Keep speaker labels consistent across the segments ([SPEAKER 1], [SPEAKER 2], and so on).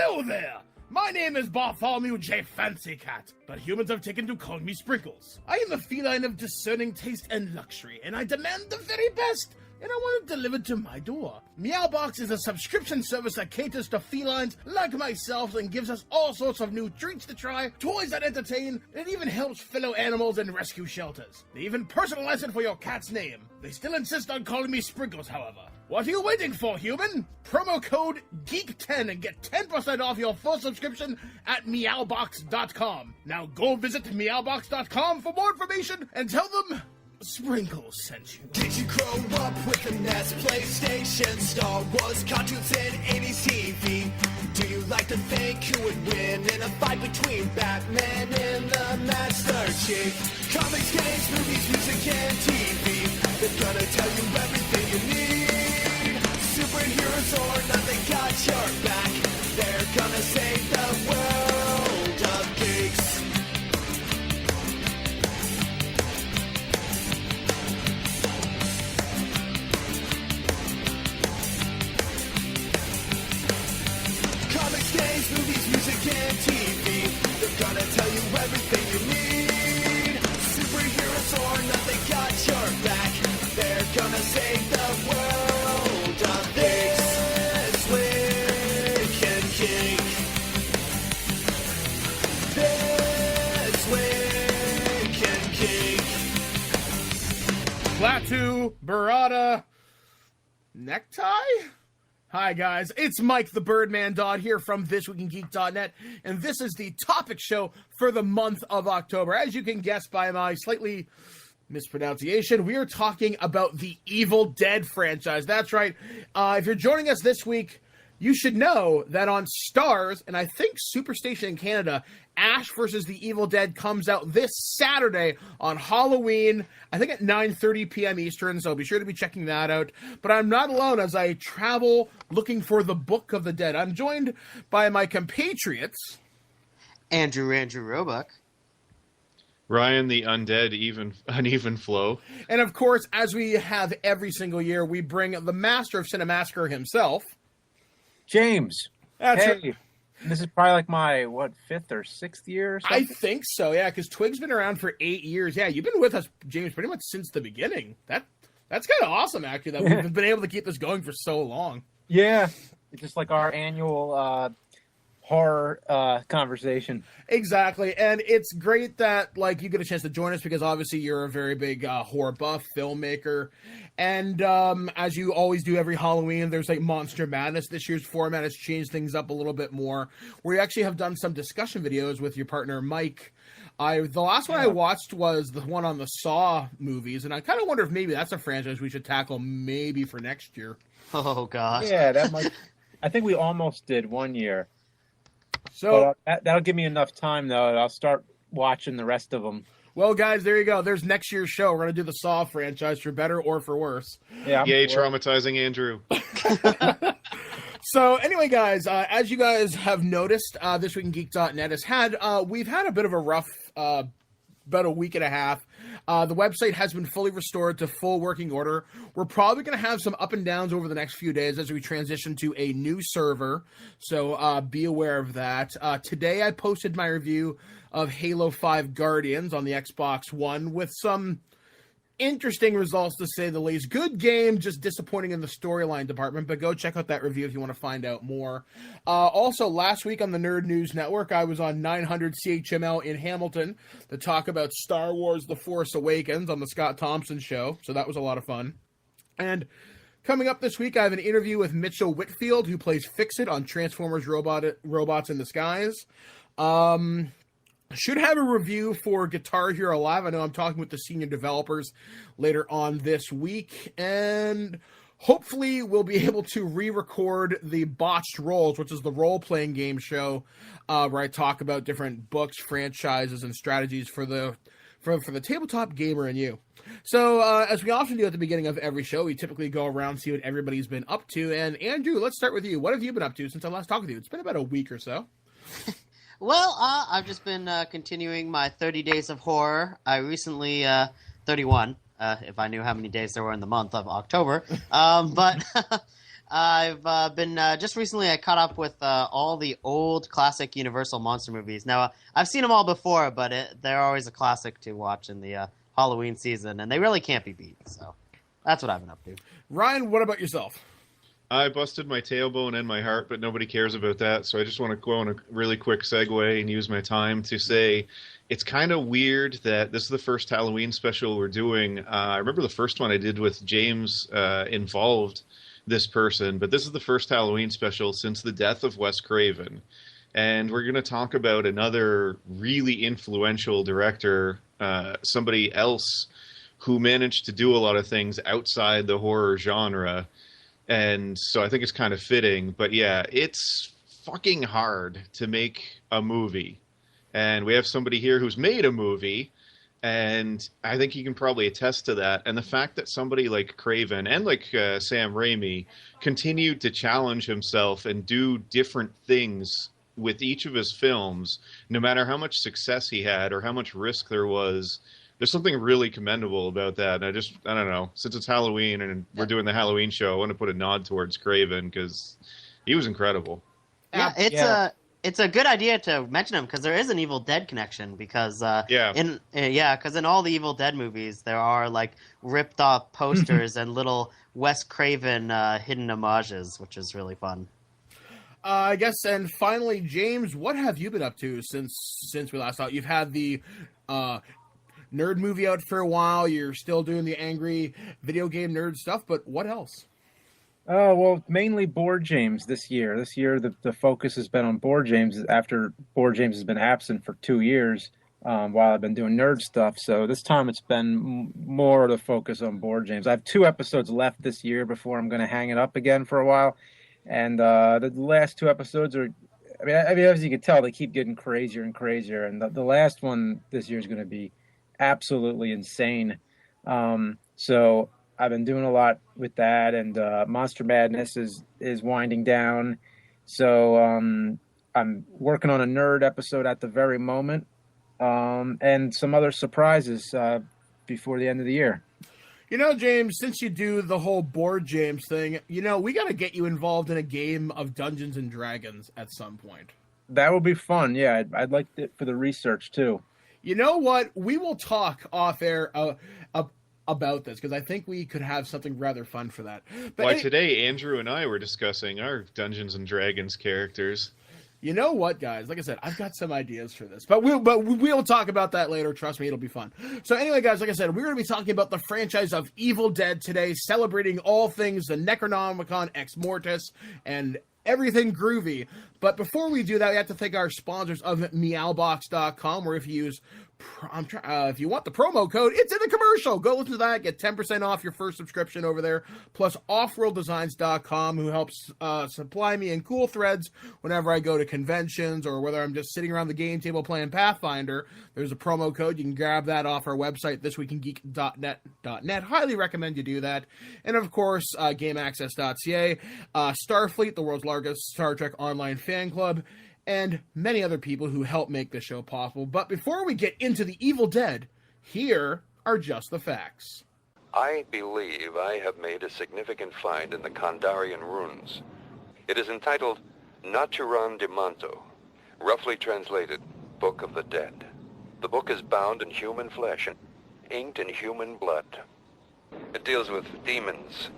[SPEAKER 1] Hello there! My name is Bartholomew J. Fancy Cat, but humans have taken to calling me Sprinkles. I am a feline of discerning taste and luxury, and I demand the very best, and I want it delivered to my door. Meowbox is a subscription service that caters to felines like myself and gives us all sorts of new treats to try, toys that entertain, and it even helps fellow animals in rescue shelters. They even personalize it for your cat's name. They still insist on calling me Sprinkles, however. What are you waiting for, human? Promo code GEEK10 and get 10% off your full subscription at meowbox.com. Now go visit meowbox.com for more information and tell them Sprinkles sent you.
[SPEAKER 2] Did you grow up with the NES, PlayStation, Star Wars, cartoons, and 80s TV? Do you like to think who would win in a fight between Batman and the Master Chief? Comics, games, movies, music, and TV. They're gonna tell you everything you need. Superheroes or not, they got your back. They're gonna save the world of geeks. Comics, games, movies, music, and TV. They're gonna tell you everything you need. Superheroes or not, they got your back. They're gonna save the world of this week in geek. This week in geek.
[SPEAKER 1] Klaatu, Barada, necktie? Hi guys, it's Mike the Birdman Dodd here from ThisWeekInGeek.net, and this is the topic show for the month of October. As you can guess by my slightly mispronunciation, we are talking about the Evil Dead franchise. That's right. If you're joining us this week, you should know that on Starz, and I think Superstation in Canada, Ash vs. the Evil Dead comes out this Saturday on Halloween, I think at 9:30 p.m. Eastern, so be sure to be checking that out. But I'm not alone as I travel looking for the Book of the Dead. I'm joined by my compatriots,
[SPEAKER 3] Andrew Roebuck.
[SPEAKER 4] Ryan, the undead, uneven flow.
[SPEAKER 1] And of course, as we have every single year, we bring the master of Cinemassacre himself,
[SPEAKER 5] James.
[SPEAKER 1] That's
[SPEAKER 5] hey,
[SPEAKER 1] right.
[SPEAKER 5] This is probably like my, fifth or sixth year or
[SPEAKER 1] I
[SPEAKER 5] something?
[SPEAKER 1] think so, yeah, because Twig's been around for 8 years. Yeah, you've been with us, James, pretty much since the beginning. That's kind of awesome, actually, that we've been able to keep this going for so long.
[SPEAKER 5] Yeah. It's just like our annual horror conversation.
[SPEAKER 1] Exactly, and it's great that you get a chance to join us because obviously you're a very big horror buff filmmaker, and as you always do every Halloween, there's Monster Madness. This year's format has changed things up a little bit more. We actually have done some discussion videos with your partner Mike. The last one I watched was the one on the Saw movies, and I kind of wonder if maybe that's a franchise we should tackle maybe for next year.
[SPEAKER 3] Oh gosh.
[SPEAKER 5] Yeah, that might. I think we almost did one year.
[SPEAKER 1] So
[SPEAKER 5] that'll give me enough time, though. I'll start watching the rest of them.
[SPEAKER 1] well, guys, there you go. There's next year's show. We're going to do the Saw franchise for better or for worse.
[SPEAKER 5] Yeah.
[SPEAKER 4] Yay, traumatizing Andrew.
[SPEAKER 1] So anyway, guys, as you guys have noticed, ThisWeekInGeek.net has had, we've had a bit of a rough, about a week and a half. The website has been fully restored to full working order. We're probably going to have some up and downs over the next few days as we transition to a new server. So be aware of that. Today I posted my review of Halo 5 Guardians on the Xbox One with some interesting results, to say the least. Good game, just disappointing in the storyline department, but go check out that review if you want to find out more. Also, last week on the Nerd News Network, I was on 900 CHML in Hamilton to talk about Star Wars The Force Awakens on the Scott Thompson Show, so that was a lot of fun. And coming up this week, I have an interview with Mitchell Whitfield, who plays Fix-It on Transformers Robots in Disguise. Should have a review for Guitar Hero Live. I know I'm talking with the senior developers later on this week, and hopefully we'll be able to re-record the Botched Rolls, which is the role-playing game show where I talk about different books, franchises, and strategies for the tabletop gamer and you. So, as we often do at the beginning of every show, we typically go around, see what everybody's been up to. And Andrew, let's start with you. What have you been up to since I last talked with you? It's been about a week or so.
[SPEAKER 3] Well, I've just been continuing my 30 days of horror. I recently, 31, if I knew how many days there were in the month of October. But I've been just recently. I caught up with all the old classic Universal monster movies. Now I've seen them all before, but they're always a classic to watch in the Halloween season, and they really can't be beat. So that's what I've been up to.
[SPEAKER 1] Ryan, what about yourself?
[SPEAKER 4] I busted my tailbone and my heart, but nobody cares about that. So I just want to go on a really quick segue and use my time to say it's kind of weird that this is the first Halloween special we're doing. I remember the first one I did with James involved this person, but this is the first Halloween special since the death of Wes Craven. And we're going to talk about another really influential director, somebody else who managed to do a lot of things outside the horror genre. And so I think it's kind of fitting. But yeah, it's fucking hard to make a movie. And we have somebody here who's made a movie. And I think he can probably attest to that. And the fact that somebody like Craven and like Sam Raimi continued to challenge himself and do different things with each of his films, no matter how much success he had or how much risk there was, there's something really commendable about that. And I don't know, since it's Halloween and we're doing the Halloween show, I want to put a nod towards Craven because he was incredible.
[SPEAKER 3] Yeah, it's a good idea to mention him because there is an Evil Dead connection. Because in all the Evil Dead movies, there are like ripped off posters and little Wes Craven hidden homages, which is really fun.
[SPEAKER 1] I guess, and finally, James, what have you been up to since we last saw? You've had the nerd movie out for a while. You're still doing the angry video game nerd stuff, but what else?
[SPEAKER 5] Oh, well, mainly Board James this year. This year, the focus has been on Board James after Board James has been absent for 2 years while I've been doing nerd stuff. So this time it's been more the focus on Board James. I have 2 episodes left this year before I'm going to hang it up again for a while. And the last 2 episodes are, I mean, as you can tell, they keep getting crazier and crazier. And the last one this year is going to be absolutely insane. So I've been doing a lot with that, and Monster Madness is winding down. So I'm working on a nerd episode at the very moment, and some other surprises before the end of the year.
[SPEAKER 1] You know, James, since you do the whole Board James thing, we got to get you involved in a game of Dungeons and Dragons at some point.
[SPEAKER 5] That would be fun. Yeah, I'd like it for the research too.
[SPEAKER 1] You know what? We will talk off air about this because I think we could have something rather fun for that. But
[SPEAKER 4] today Andrew and I were discussing our Dungeons and Dragons characters.
[SPEAKER 1] You know what, guys? Like I said, I've got some ideas for this, but we'll talk about that later. Trust me, it'll be fun. So anyway, guys, like I said, we're going to be talking about the franchise of Evil Dead today, celebrating all things the Necronomicon Ex Mortis and everything groovy. But before we do that, we have to thank our sponsors of meowbox.com, where if you use if you want the promo code, it's in the commercial. Go listen to that. Get 10% off your first subscription over there. Plus offworlddesigns.com, who helps supply me in cool threads whenever I go to conventions or whether I'm just sitting around the game table playing Pathfinder. There's a promo code. You can grab that off our website, ThisWeekInGeek.net. Highly recommend you do that. And of course, GameAccess.ca, Starfleet, the world's largest Star Trek online fan club, and many other people who help make the show possible. But before we get into the Evil Dead, here are just the facts.
[SPEAKER 6] I believe I have made a significant find in the Kandarian runes. It is entitled Naturan de Manto, roughly translated, Book of the Dead. The book is bound in human flesh and inked in human blood. It deals with demons,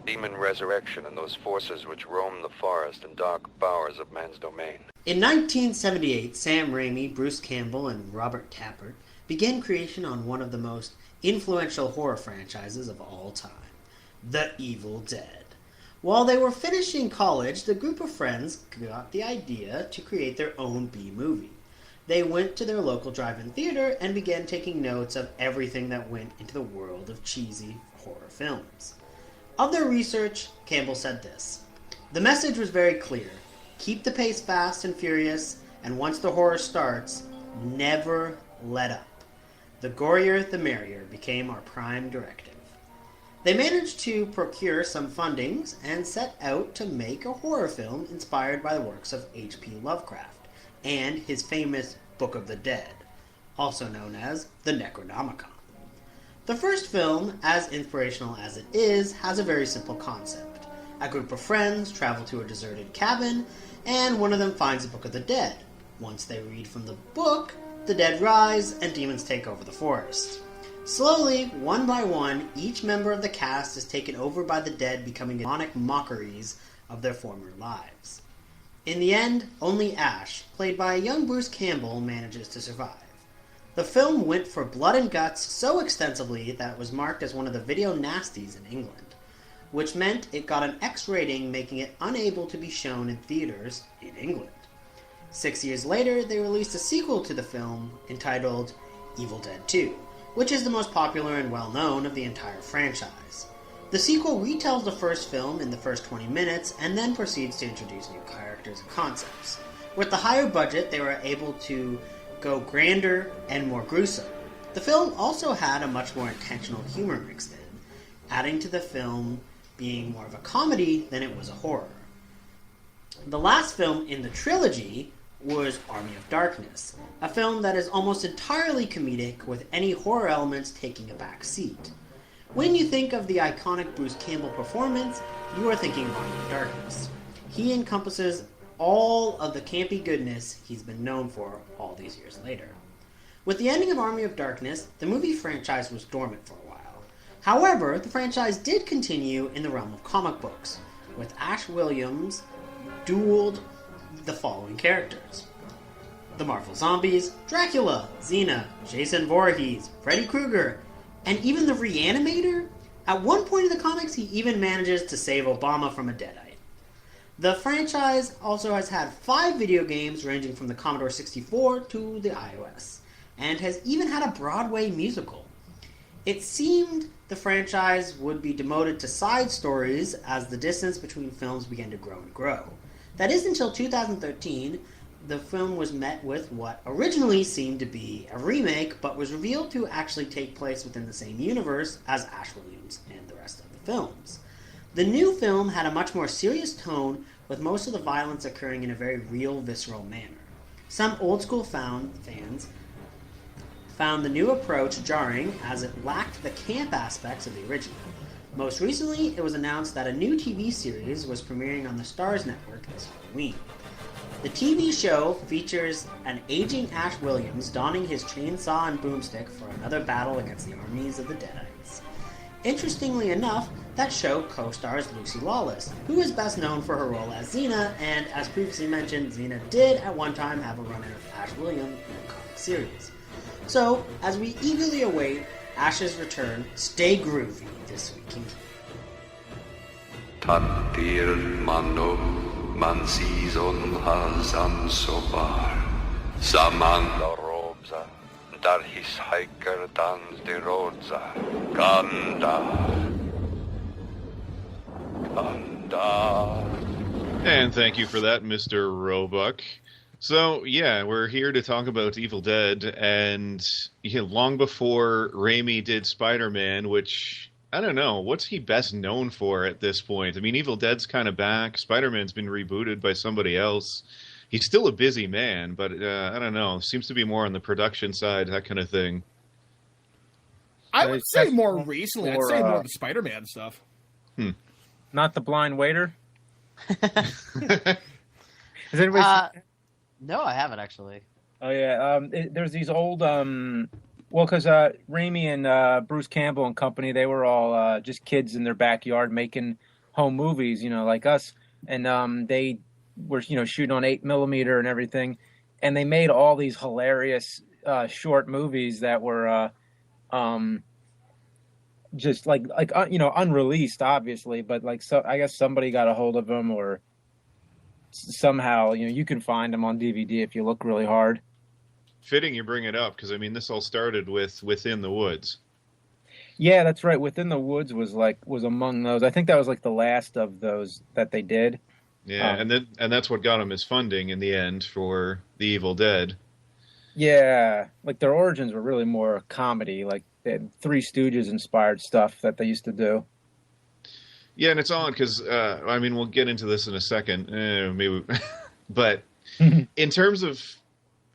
[SPEAKER 6] demon resurrection, and those forces which roam the forest and dark bowers of man's domain.
[SPEAKER 3] In 1978, Sam Raimi, Bruce Campbell, and Robert Tappert began creation on one of the most influential horror franchises of all time, The Evil Dead. While they were finishing college, the group of friends got the idea to create their own B-movie. They went to their local drive-in theater and began taking notes of everything that went into the world of cheesy horror films. Of their research, Campbell said this: "The message was very clear. Keep the pace fast and furious, and once the horror starts, never let up. The gorier the merrier became our prime directive." They managed to procure some fundings and set out to make a horror film inspired by the works of H.P. Lovecraft and his famous Book of the Dead, also known as the Necronomicon. The first film, as inspirational as it is, has a very simple concept. A group of friends travel to a deserted cabin, and one of them finds the Book of the Dead. Once they read from the book, the dead rise, and demons take over the forest. Slowly, one by one, each member of the cast is taken over by the dead, becoming demonic mockeries of their former lives. In the end, only Ash, played by a young Bruce Campbell, manages to survive. The film went for blood and guts so extensively that it was marked as one of the video nasties in England, which meant it got an X rating, making it unable to be shown in theaters in England. 6 years later, they released a sequel to the film entitled Evil Dead 2, which is the most popular and well-known of the entire franchise. The sequel retells the first film in the first 20 minutes and then proceeds to introduce new characters and concepts. With the higher budget, they were able to go grander and more gruesome. The film also had a much more intentional humor mixed in, adding to the film being more of a comedy than it was a horror. The last film in the trilogy was Army of Darkness, a film that is almost entirely comedic, with any horror elements taking a back seat. When you think of the iconic Bruce Campbell performance, you are thinking of Army of Darkness. He encompasses all of the campy goodness he's been known for all these years later. With the ending of Army of Darkness, the movie franchise was dormant for a while. However, the franchise did continue in the realm of comic books, with Ash Williams dueled the following characters: the Marvel Zombies, Dracula, Xena, Jason Voorhees, Freddy Krueger, and even the Reanimator. At one point in the comics, he even manages to save Obama from a deadite. The franchise also has had 5 video games ranging from the Commodore 64 to the iOS, and has even had a Broadway musical. It seemed the franchise would be demoted to side stories as the distance between films began to grow and grow. That is until 2013, the film was met with what originally seemed to be a remake, but was revealed to actually take place within the same universe as Ash Williams and the rest of the films. The new film had a much more serious tone, with most of the violence occurring in a very real, visceral manner. Some old-school fans found the new approach jarring, as it lacked the camp aspects of the original. Most recently, it was announced that a new TV series was premiering on the Starz network this Halloween. The TV show features an aging Ash Williams donning his chainsaw and boomstick for another battle against the armies of the Deadites. Interestingly enough, that show co-stars Lucy Lawless, who is best known for her role as Xena, and as previously mentioned, Xena did at one time have a run-in with Ash Williams in the comic series. So, as we eagerly await Ash's return, stay groovy this week in Geek.
[SPEAKER 6] Tatir mano mansizon hazan sobar Saman la robza dar his hiker dans de rodza Ganda
[SPEAKER 4] And thank you for that, Mr. Roebuck. So, yeah, we're here to talk about Evil Dead, and long before Raimi did Spider-Man, which, I don't know, what's he best known for at this point? I mean, Evil Dead's kind of back, Spider-Man's been rebooted by somebody else. He's still a busy man, but I don't know, seems to be more on the production side, that kind of thing.
[SPEAKER 1] I would say more recently, I'd say more the Spider-Man stuff.
[SPEAKER 5] Not the blind waiter? Has anybody
[SPEAKER 7] No, I haven't actually.
[SPEAKER 5] Oh yeah, there's these old because Raimi and Bruce Campbell and company, they were all just kids in their backyard making home movies, like us, and they were shooting on 8mm and everything, and they made all these hilarious short movies that were just unreleased, obviously, but so I guess somebody got a hold of them, or somehow you can find them on DVD if you look really hard.
[SPEAKER 4] Fitting you bring it up, because I mean this all started with Within the Woods.
[SPEAKER 5] Yeah, that's right. Within the Woods was among those. I think that was the last of those that they did.
[SPEAKER 4] Yeah, and that's what got him his funding in the end for the Evil Dead.
[SPEAKER 5] Yeah, their origins were really more comedy. They had Three Stooges inspired stuff that they used to do.
[SPEAKER 4] Yeah, and it's on because I mean we'll get into this in a second, maybe, but in terms of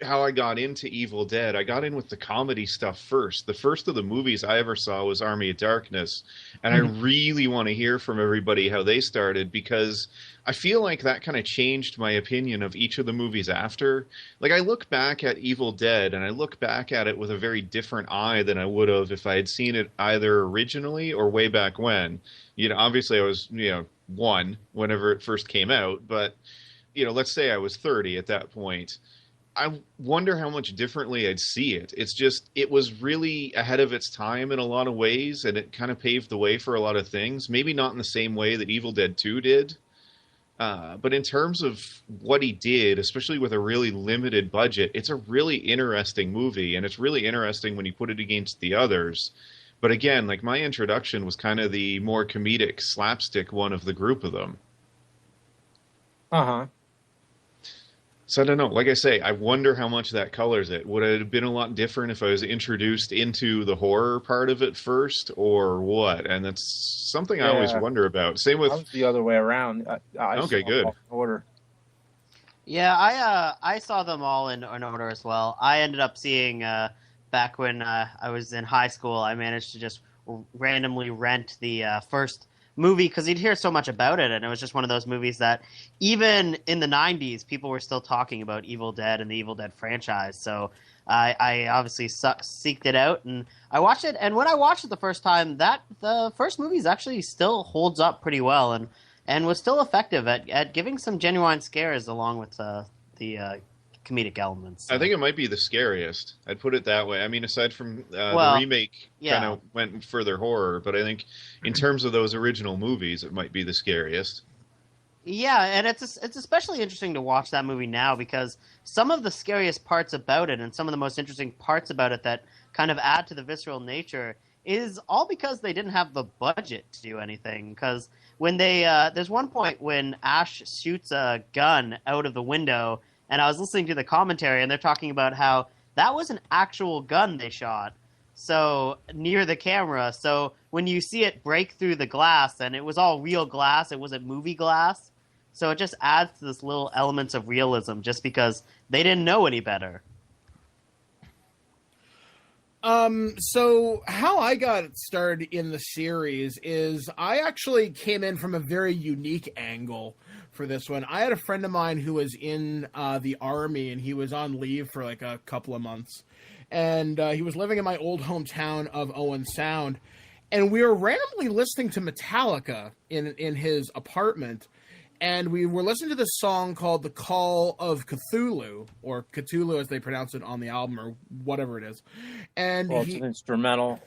[SPEAKER 4] how I got into Evil Dead. I got in with the comedy stuff first. The first of the movies I ever saw was Army of Darkness, and I really want to hear from everybody how they started, because I feel like that kind of changed my opinion of each of the movies after. Like, I look back at Evil Dead, and I look back at it with a very different eye than I would have if I had seen it either originally or way back when. You know, obviously I was, one whenever it first came out, but, let's say I was 30 at that point. I wonder how much differently I'd see it. It's just, it was really ahead of its time in a lot of ways, and it kind of paved the way for a lot of things. Maybe not in the same way that Evil Dead 2 did, but in terms of what he did, especially with a really limited budget, it's a really interesting movie, and it's really interesting when you put it against the others. But again, like, my introduction was kind of the more comedic, slapstick one of the group of them.
[SPEAKER 5] Uh-huh.
[SPEAKER 4] So I don't know. Like I say, I wonder how much that colors it. Would it have been a lot different if I was introduced into the horror part of it first, or what? And that's something I always wonder about. Same with...
[SPEAKER 5] I was the other way around. I
[SPEAKER 4] okay,
[SPEAKER 5] saw
[SPEAKER 4] good.
[SPEAKER 5] them all in order.
[SPEAKER 7] Yeah, I saw them all in order as well. I ended up seeing back when I was in high school. I managed to just randomly rent the first movie because you'd hear so much about it, and it was just one of those movies that even in the 90s people were still talking about Evil Dead and the Evil Dead franchise. So I obviously seeked it out, and I watched it. And when I watched it the first time, the first movie actually still holds up pretty well, and was still effective at giving some genuine scares along with the comedic elements. So.
[SPEAKER 4] I think it might be the scariest. I'd put it that way. I mean, aside from the remake kind of went further horror, but I think in terms of those original movies, it might be the scariest.
[SPEAKER 7] Yeah, and it's especially interesting to watch that movie now because some of the scariest parts about it and some of the most interesting parts about it that kind of add to the visceral nature is all because they didn't have the budget to do anything. Because when there's one point when Ash shoots a gun out of the window, and I was listening to the commentary, and they're talking about how that was an actual gun they shot, so near the camera. So when you see it break through the glass, and it was all real glass, it wasn't movie glass. So it just adds to this little elements of realism, just because they didn't know any better.
[SPEAKER 1] So how I got started in the series is I actually came in from a very unique angle for this one. I had a friend of mine who was in the Army, and he was on leave for like a couple of months. And he was living in my old hometown of Owen Sound. And we were randomly listening to Metallica in his apartment. And we were listening to this song called The Call of Cthulhu, or Cthulhu as they pronounce it on the album, or whatever it is. And
[SPEAKER 5] it's an instrumental.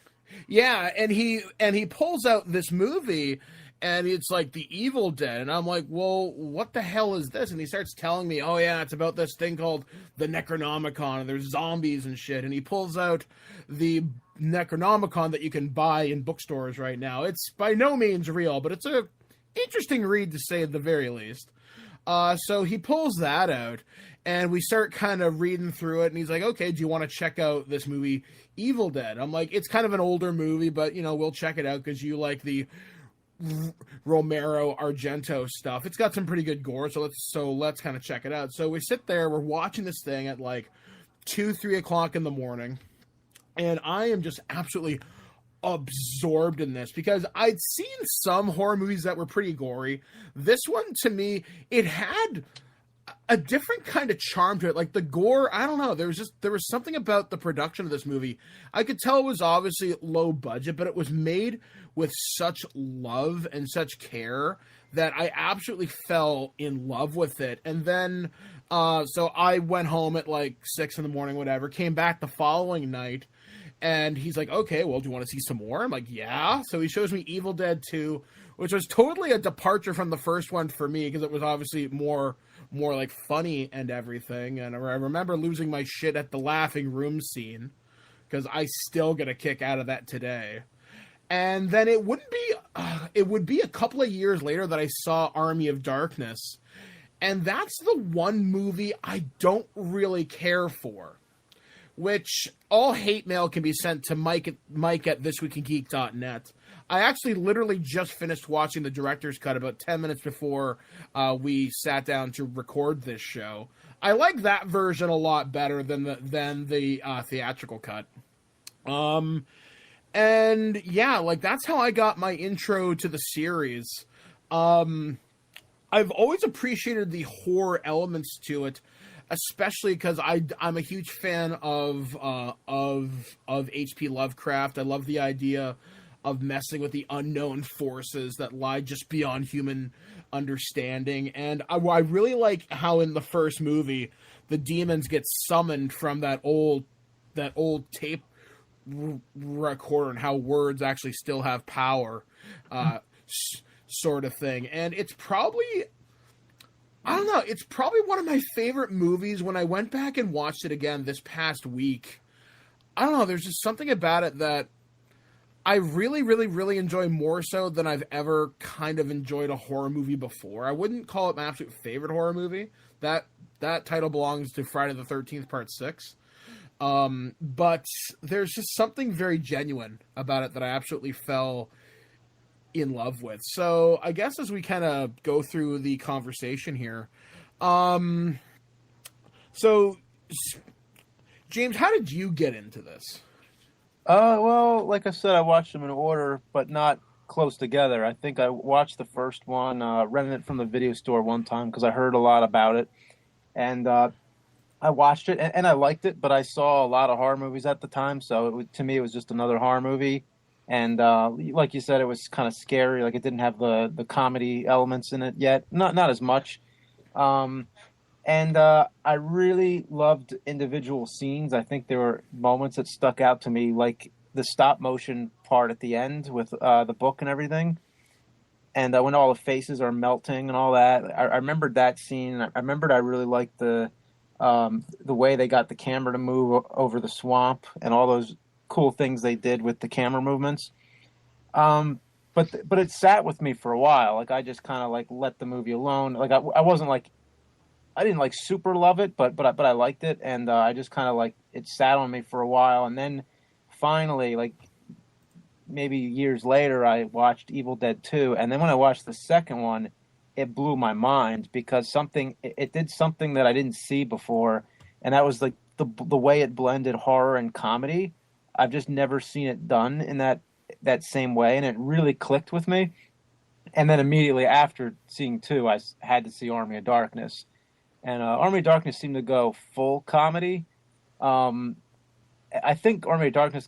[SPEAKER 1] Yeah, and he pulls out this movie, and it's like The Evil Dead. And I'm like, well, what the hell is this? And he starts telling me, oh yeah, it's about this thing called the Necronomicon, and there's zombies and shit. And he pulls out the Necronomicon that you can buy in bookstores right now. It's by no means real, but it's a interesting read to say at the very least. So he pulls that out, and we start kind of reading through it, and he's like, okay, do you want to check out this movie Evil Dead? I'm like, it's kind of an older movie, but we'll check it out because you like the Romero Argento stuff. It's got some pretty good gore, so let's kind of check it out. So we sit there, we're watching this thing at like 2-3 o'clock in the morning, and I am just absolutely absorbed in this because I'd seen some horror movies that were pretty gory. This one, to me, it had a different kind of charm to it. Like the gore, I don't know, there was something about the production of this movie. I could tell it was obviously low budget, but it was made with such love and such care that I absolutely fell in love with it. And then so I went home at like 6 in the morning, whatever, came back the following night. And he's like, okay, well, do you want to see some more? I'm like, yeah. So he shows me Evil Dead 2, which was totally a departure from the first one for me because it was obviously more like funny and everything. And I remember losing my shit at the laughing room scene because I still get a kick out of that today. And then it would be a couple of years later that I saw Army of Darkness. And that's the one movie I don't really care for. Which all hate mail can be sent to Mike at ThisWeekInGeek.net. I actually literally just finished watching the director's cut about 10 minutes before we sat down to record this show. I like that version a lot better than the theatrical cut. And yeah, like that's how I got my intro to the series. I've always appreciated the horror elements to it, especially because I'm a huge fan of H.P. Lovecraft. I love the idea of messing with the unknown forces that lie just beyond human understanding. And I really like how in the first movie the demons get summoned from that old tape recorder, and how words actually still have power, sort of thing. And it's probably, I don't know, it's probably one of my favorite movies. When I went back and watched it again this past week, I don't know, there's just something about it that I really, really, really enjoy, more so than I've ever kind of enjoyed a horror movie before. I wouldn't call it my absolute favorite horror movie. That title belongs to Friday the 13th Part 6. But there's just something very genuine about it that I absolutely fell in love with. So I guess as we kind of go through the conversation here, so James, how did you get into this?
[SPEAKER 5] Well, like I said, I watched them in order, but not close together. I think I watched the first one, rented it from the video store one time because I heard a lot about it, and I watched it and I liked it. But I saw a lot of horror movies at the time, so to me it was just another horror movie. And like you said, it was kind of scary. Like it didn't have the comedy elements in it yet, not as much. And I really loved individual scenes. I think there were moments that stuck out to me, like the stop motion part at the end with the book and everything. And when all the faces are melting and all that, I remembered that scene. I remembered I really liked the way they got the camera to move over the swamp and all those cool things they did with the camera movements. But it sat with me for a while. Like I just kind of like let the movie alone. Like I wasn't like, I didn't like super love it, but I liked it, and I just kind of like it sat on me for a while, and then finally, like maybe years later, I watched Evil Dead 2, and then when I watched the second one, it blew my mind because it did something that I didn't see before, and that was like the way it blended horror and comedy. I've just never seen it done in that same way, and it really clicked with me. And then immediately after seeing 2, I had to see Army of Darkness. And Army of Darkness seemed to go full comedy. I think Army of Darkness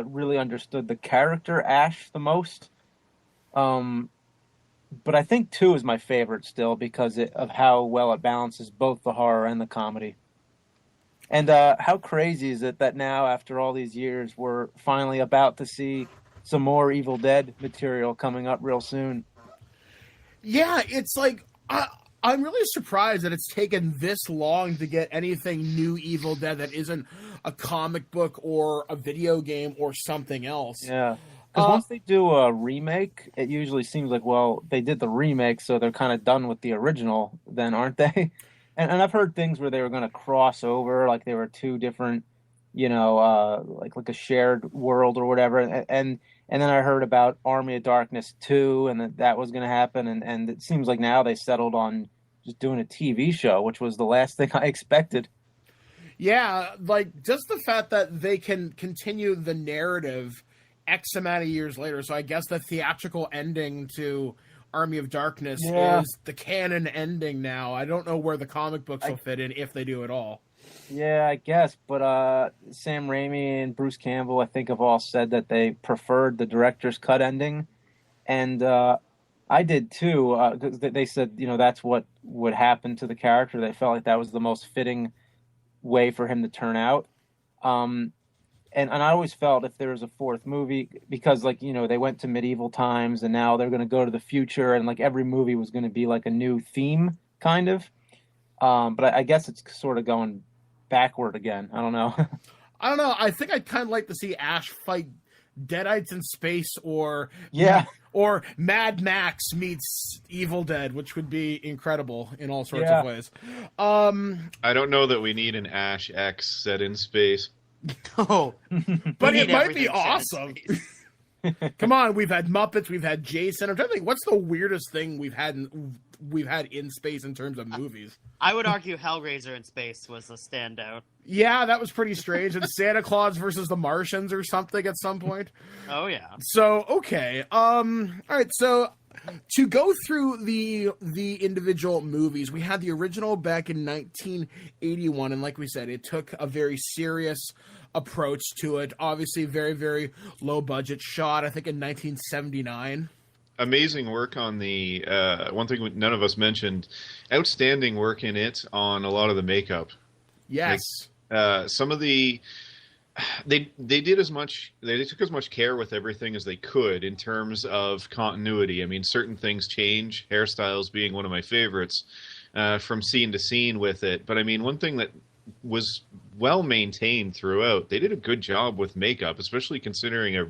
[SPEAKER 5] really understood the character Ash the most. But I think 2 is my favorite still because of how well it balances both the horror and the comedy. And how crazy is it that now, after all these years, we're finally about to see some more Evil Dead material coming up real soon?
[SPEAKER 1] Yeah, it's like... I'm really surprised that it's taken this long to get anything new Evil Dead that isn't a comic book or a video game or something else.
[SPEAKER 5] Yeah. Because once they do a remake, it usually seems like, well, they did the remake, so they're kind of done with the original then, aren't they? And I've heard things where they were going to cross over, like they were 2 different, like a shared world or whatever. And then I heard about Army of Darkness 2, and that was going to happen. And it seems like now they settled on just doing a TV show, which was the last thing I expected.
[SPEAKER 1] Yeah, like just the fact that they can continue the narrative X amount of years later. So I guess the theatrical ending to Army of Darkness is the canon ending now. I don't know where the comic books will fit in, if they do at all.
[SPEAKER 5] Yeah, I guess. But Sam Raimi and Bruce Campbell, I think, have all said that they preferred the director's cut ending. And I did too, because they said, that's what would happen to the character. They felt like that was the most fitting way for him to turn out. And I always felt if there was a 4th movie, because they went to medieval times and now they're going to go to the future, and like every movie was going to be like a new theme kind of. But I guess it's sort of going backward again. I don't know.
[SPEAKER 1] I don't know. I think I'd kind of like to see Ash fight Deadites in space, or Mad Max meets Evil Dead, which would be incredible in all sorts of ways.
[SPEAKER 4] I don't know that we need an Ash X set in space.
[SPEAKER 1] Oh, but it might be awesome. Come on, we've had Muppets, we've had Jason. I'm trying to think, what's the weirdest thing we've had in space in terms of movies?
[SPEAKER 7] I would argue Hellraiser in space was a standout.
[SPEAKER 1] Yeah, that was pretty strange. And Santa Claus versus the Martians or something at some point.
[SPEAKER 7] Oh yeah.
[SPEAKER 1] So okay, all right. So to go through the individual movies, we had the original back in 1981, and like we said, it took a very serious approach to it. Obviously, very, very low budget. Shot, I think, in 1979.
[SPEAKER 4] Amazing work on the one thing none of us mentioned. Outstanding work in it on a lot of the makeup.
[SPEAKER 1] Yes.
[SPEAKER 4] Some of the they did as much. They took as much care with everything as they could in terms of continuity. I mean, certain things change. Hairstyles being one of my favorites from scene to scene with it. But I mean, one thing that was well maintained throughout. They did a good job with makeup, especially considering a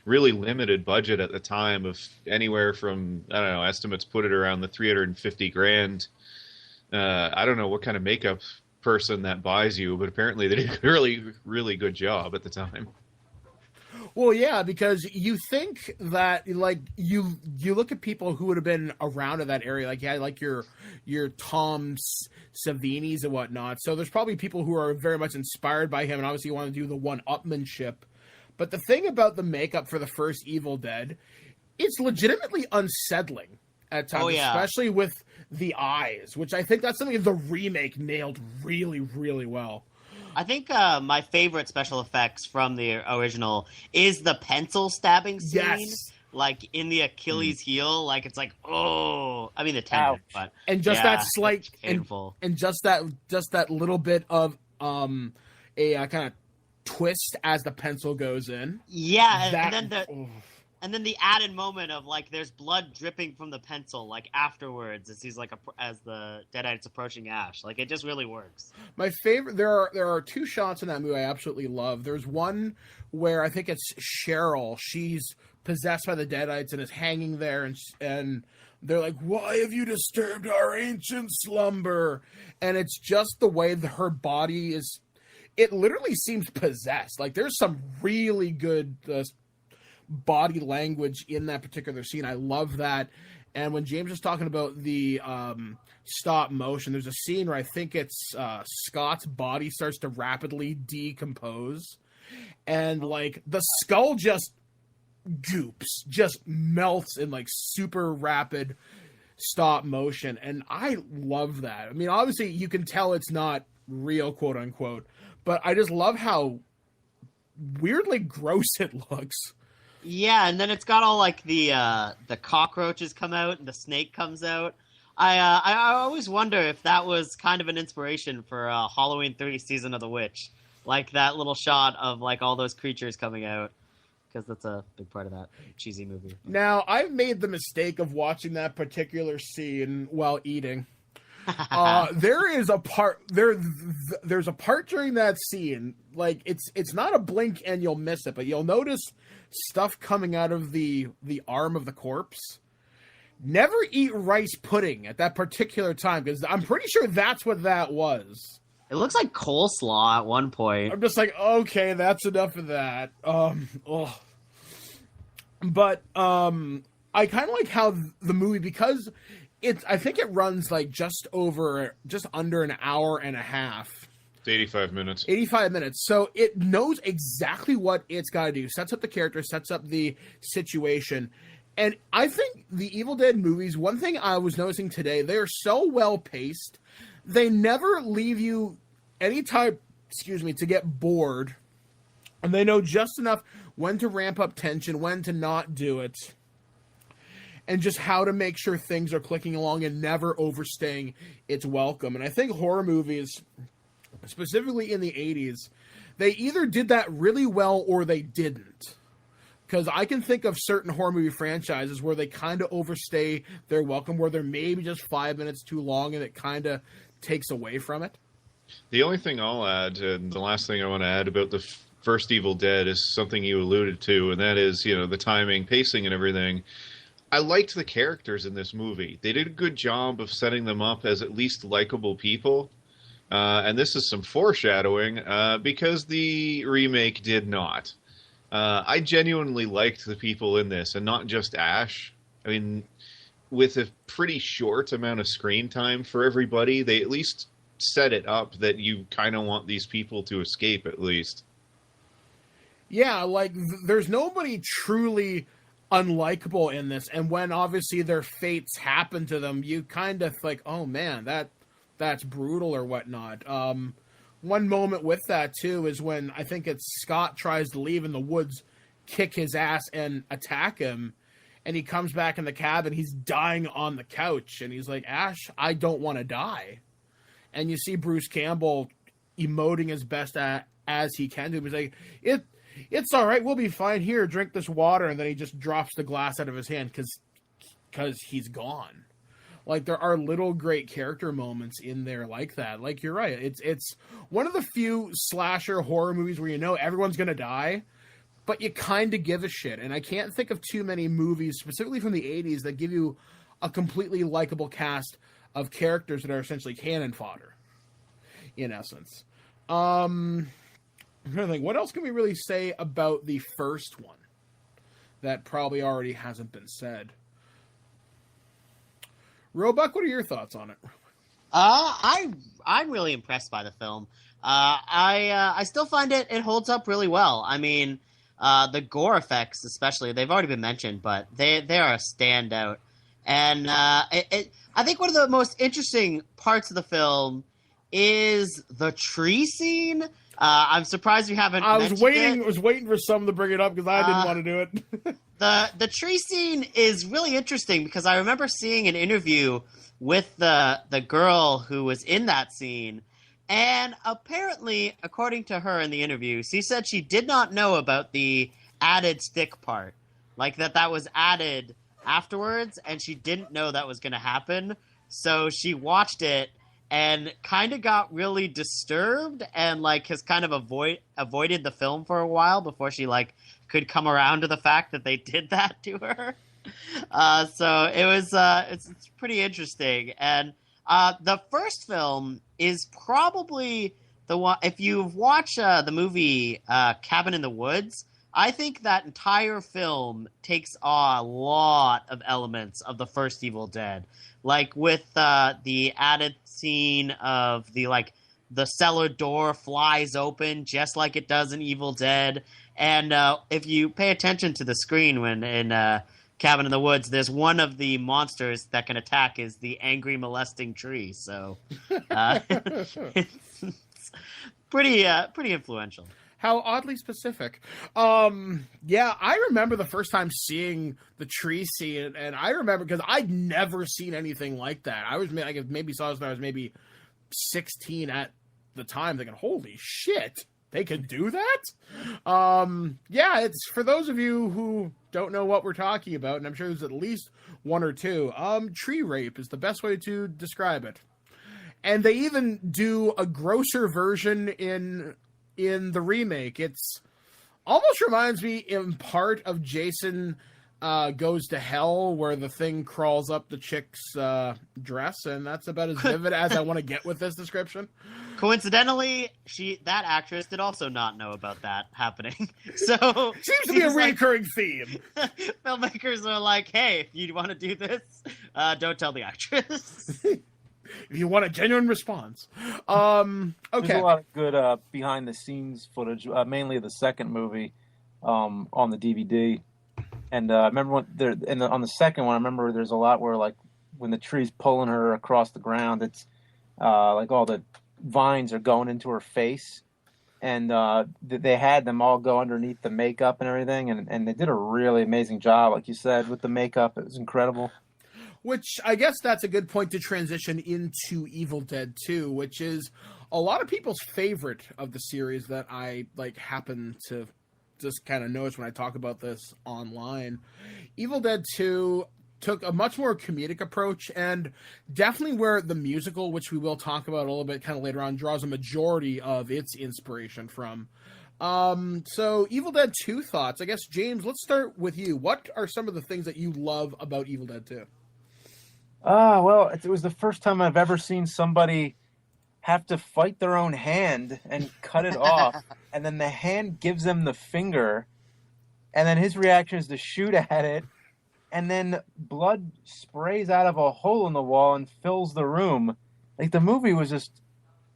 [SPEAKER 4] really limited budget at the time of anywhere from, I don't know, estimates put it around the 350 grand. I don't know what kind of makeup person that buys you, but apparently they did a really, really good job at the time.
[SPEAKER 1] Well, yeah, because you think that, like, you look at people who would have been around in that area, like, yeah, like your Tom Savini's and whatnot. So there's probably people who are very much inspired by him, and obviously you want to do the one-upmanship. But the thing about the makeup for the first Evil Dead, it's legitimately unsettling at times, especially with the eyes, which I think that's something the remake nailed really, really well.
[SPEAKER 7] I think my favorite special effects from the original is the pencil stabbing scene.
[SPEAKER 1] Yes.
[SPEAKER 7] Like in the Achilles heel, like it's like, oh, I mean the tendon, but
[SPEAKER 1] and just that slight
[SPEAKER 7] painful,
[SPEAKER 1] and just that little bit of a kind of twist as the pencil goes in.
[SPEAKER 7] Yeah, and then the added moment of like there's blood dripping from the pencil like afterwards as he's like as the Deadites approaching Ash. Like it just really works.
[SPEAKER 1] My favorite, there are two shots in that movie I absolutely love. There's one where I think it's Cheryl. She's possessed by the Deadites and is hanging there, and they're like, "Why have you disturbed our ancient slumber?" And it's just the way that her body is. It literally seems possessed. Like there's some really good body language in that particular scene. I love that. And when James was talking about the stop motion, there's a scene where I think it's Scott's body starts to rapidly decompose, and like the skull just goops, just melts in like super rapid stop motion, and I love that. I mean, obviously you can tell it's not real, quote unquote, but I just love how weirdly gross it looks.
[SPEAKER 7] Yeah, and then it's got all like the cockroaches come out and the snake comes out. I always wonder if that was kind of an inspiration for Halloween 3 Season of the Witch, like that little shot of like all those creatures coming out, because that's a big part of that cheesy movie.
[SPEAKER 1] Now, I've made the mistake of watching that particular scene while eating. There is a part there's a part during that scene, like it's not a blink and you'll miss it, but you'll notice stuff coming out of the arm of the corpse. Never eat rice pudding at that particular time, because I'm pretty sure that's what that was.
[SPEAKER 7] It looks like coleslaw at one point.
[SPEAKER 1] I'm just like, okay, that's enough of that. But I kind of like how the movie, because I think it runs like just under an hour and a half.
[SPEAKER 4] It's 85 minutes.
[SPEAKER 1] 85 minutes. So it knows exactly what it's got to do. Sets up the character, sets up the situation. And I think the Evil Dead movies, one thing I was noticing today, they're so well paced. They never leave you any time, to get bored. And they know just enough when to ramp up tension, when to not do it, and just how to make sure things are clicking along and never overstaying its welcome. And I think horror movies, specifically in the 80s, they either did that really well or they didn't. Because I can think of certain horror movie franchises where they kind of overstay their welcome, where they're maybe just 5 minutes too long and it kind of takes away from it.
[SPEAKER 4] The only thing I'll add, and the last thing I want to add about the first Evil Dead, is something you alluded to, and that is, the timing, pacing, and everything. I liked the characters in this movie. They did a good job of setting them up as at least likable people. And this is some foreshadowing, because the remake did not. I genuinely liked the people in this, and not just Ash. I mean, with a pretty short amount of screen time for everybody, they at least set it up that you kind of want these people to escape, at least.
[SPEAKER 1] Yeah, like, there's nobody truly unlikable in this, and when obviously their fates happen to them, you kind of like, oh man, that's brutal or whatnot. One moment with that too is when I think it's Scott tries to leave in the woods, kick his ass and attack him, and he comes back in the cabin, he's dying on the couch, and he's like, Ash, I don't want to die. And you see Bruce Campbell emoting as best as he can to him. He's like, it's all right, we'll be fine. Here, drink this water. And then he just drops the glass out of his hand because he's gone. Like, there are little great character moments in there like that. Like, you're right. It's one of the few slasher horror movies where you know everyone's going to die, but you kind of give a shit. And I can't think of too many movies, specifically from the 80s, that give you a completely likable cast of characters that are essentially cannon fodder, in essence. I'm trying to think, what else can we really say about the first one that probably already hasn't been said? Roebuck, what are your thoughts on it?
[SPEAKER 7] I'm really impressed by the film. I still find it holds up really well. I mean, the gore effects, especially, they've already been mentioned, but they are a standout. And I think one of the most interesting parts of the film is the tree scene. I'm surprised you haven't. I was
[SPEAKER 1] waiting for someone to bring it up because I didn't want to do it.
[SPEAKER 7] The tree scene is really interesting because I remember seeing an interview with the girl who was in that scene, and apparently, according to her in the interview, she said she did not know about the added stick part, like that was added afterwards, and she didn't know that was going to happen. So she watched it and kind of got really disturbed and like has kind of avoided the film for a while before she like could come around to the fact that they did that to her. So it was it's pretty interesting. And the first film is probably the one, if you've watched the movie Cabin in the Woods, I think that entire film takes a lot of elements of the first Evil Dead. Like with the added scene of the cellar door flies open just like it does in Evil Dead. And if you pay attention to the screen when in Cabin in the Woods, there's one of the monsters that can attack is the angry molesting tree. So it's pretty influential.
[SPEAKER 1] How oddly specific. Yeah, I remember the first time seeing the tree scene, and I remember because I'd never seen anything like that. I was maybe saw this when I was maybe 16 at the time, thinking, "Holy shit, they can do that!" Yeah, it's for those of you who don't know what we're talking about, and I'm sure there's at least one or two. Tree rape is the best way to describe it, and they even do a grosser version in the remake. It's almost reminds me in part of Jason Goes to Hell, where the thing crawls up the chick's dress, and that's about as vivid as I want to get with this description.
[SPEAKER 7] Coincidentally, that actress did also not know about that happening. So
[SPEAKER 1] seems to be a recurring theme.
[SPEAKER 7] Filmmakers are like, hey, if you want to do this, don't tell the actress.
[SPEAKER 1] If you want a genuine response. Okay.
[SPEAKER 5] There's a lot of good behind the scenes footage, mainly the second movie on the DVD. And I remember on the second one, I remember there's a lot where like when the tree's pulling her across the ground, it's like all the vines are going into her face. And they had them all go underneath the makeup and everything. And they did a really amazing job, like you said, with the makeup. It was incredible.
[SPEAKER 1] Which I guess that's a good point to transition into Evil Dead 2, which is a lot of people's favorite of the series that I happen to just kind of notice when I talk about this online. Evil Dead 2 took a much more comedic approach, and definitely where the musical, which we will talk about a little bit kind of later on, draws a majority of its inspiration from. So Evil Dead 2 thoughts. I guess, James, let's start with you. What are some of the things that you love about Evil Dead 2?
[SPEAKER 5] Well, it was the first time I've ever seen somebody have to fight their own hand and cut it off, and then the hand gives them the finger, and then his reaction is to shoot at it, and then blood sprays out of a hole in the wall and fills the room. Like, the movie was just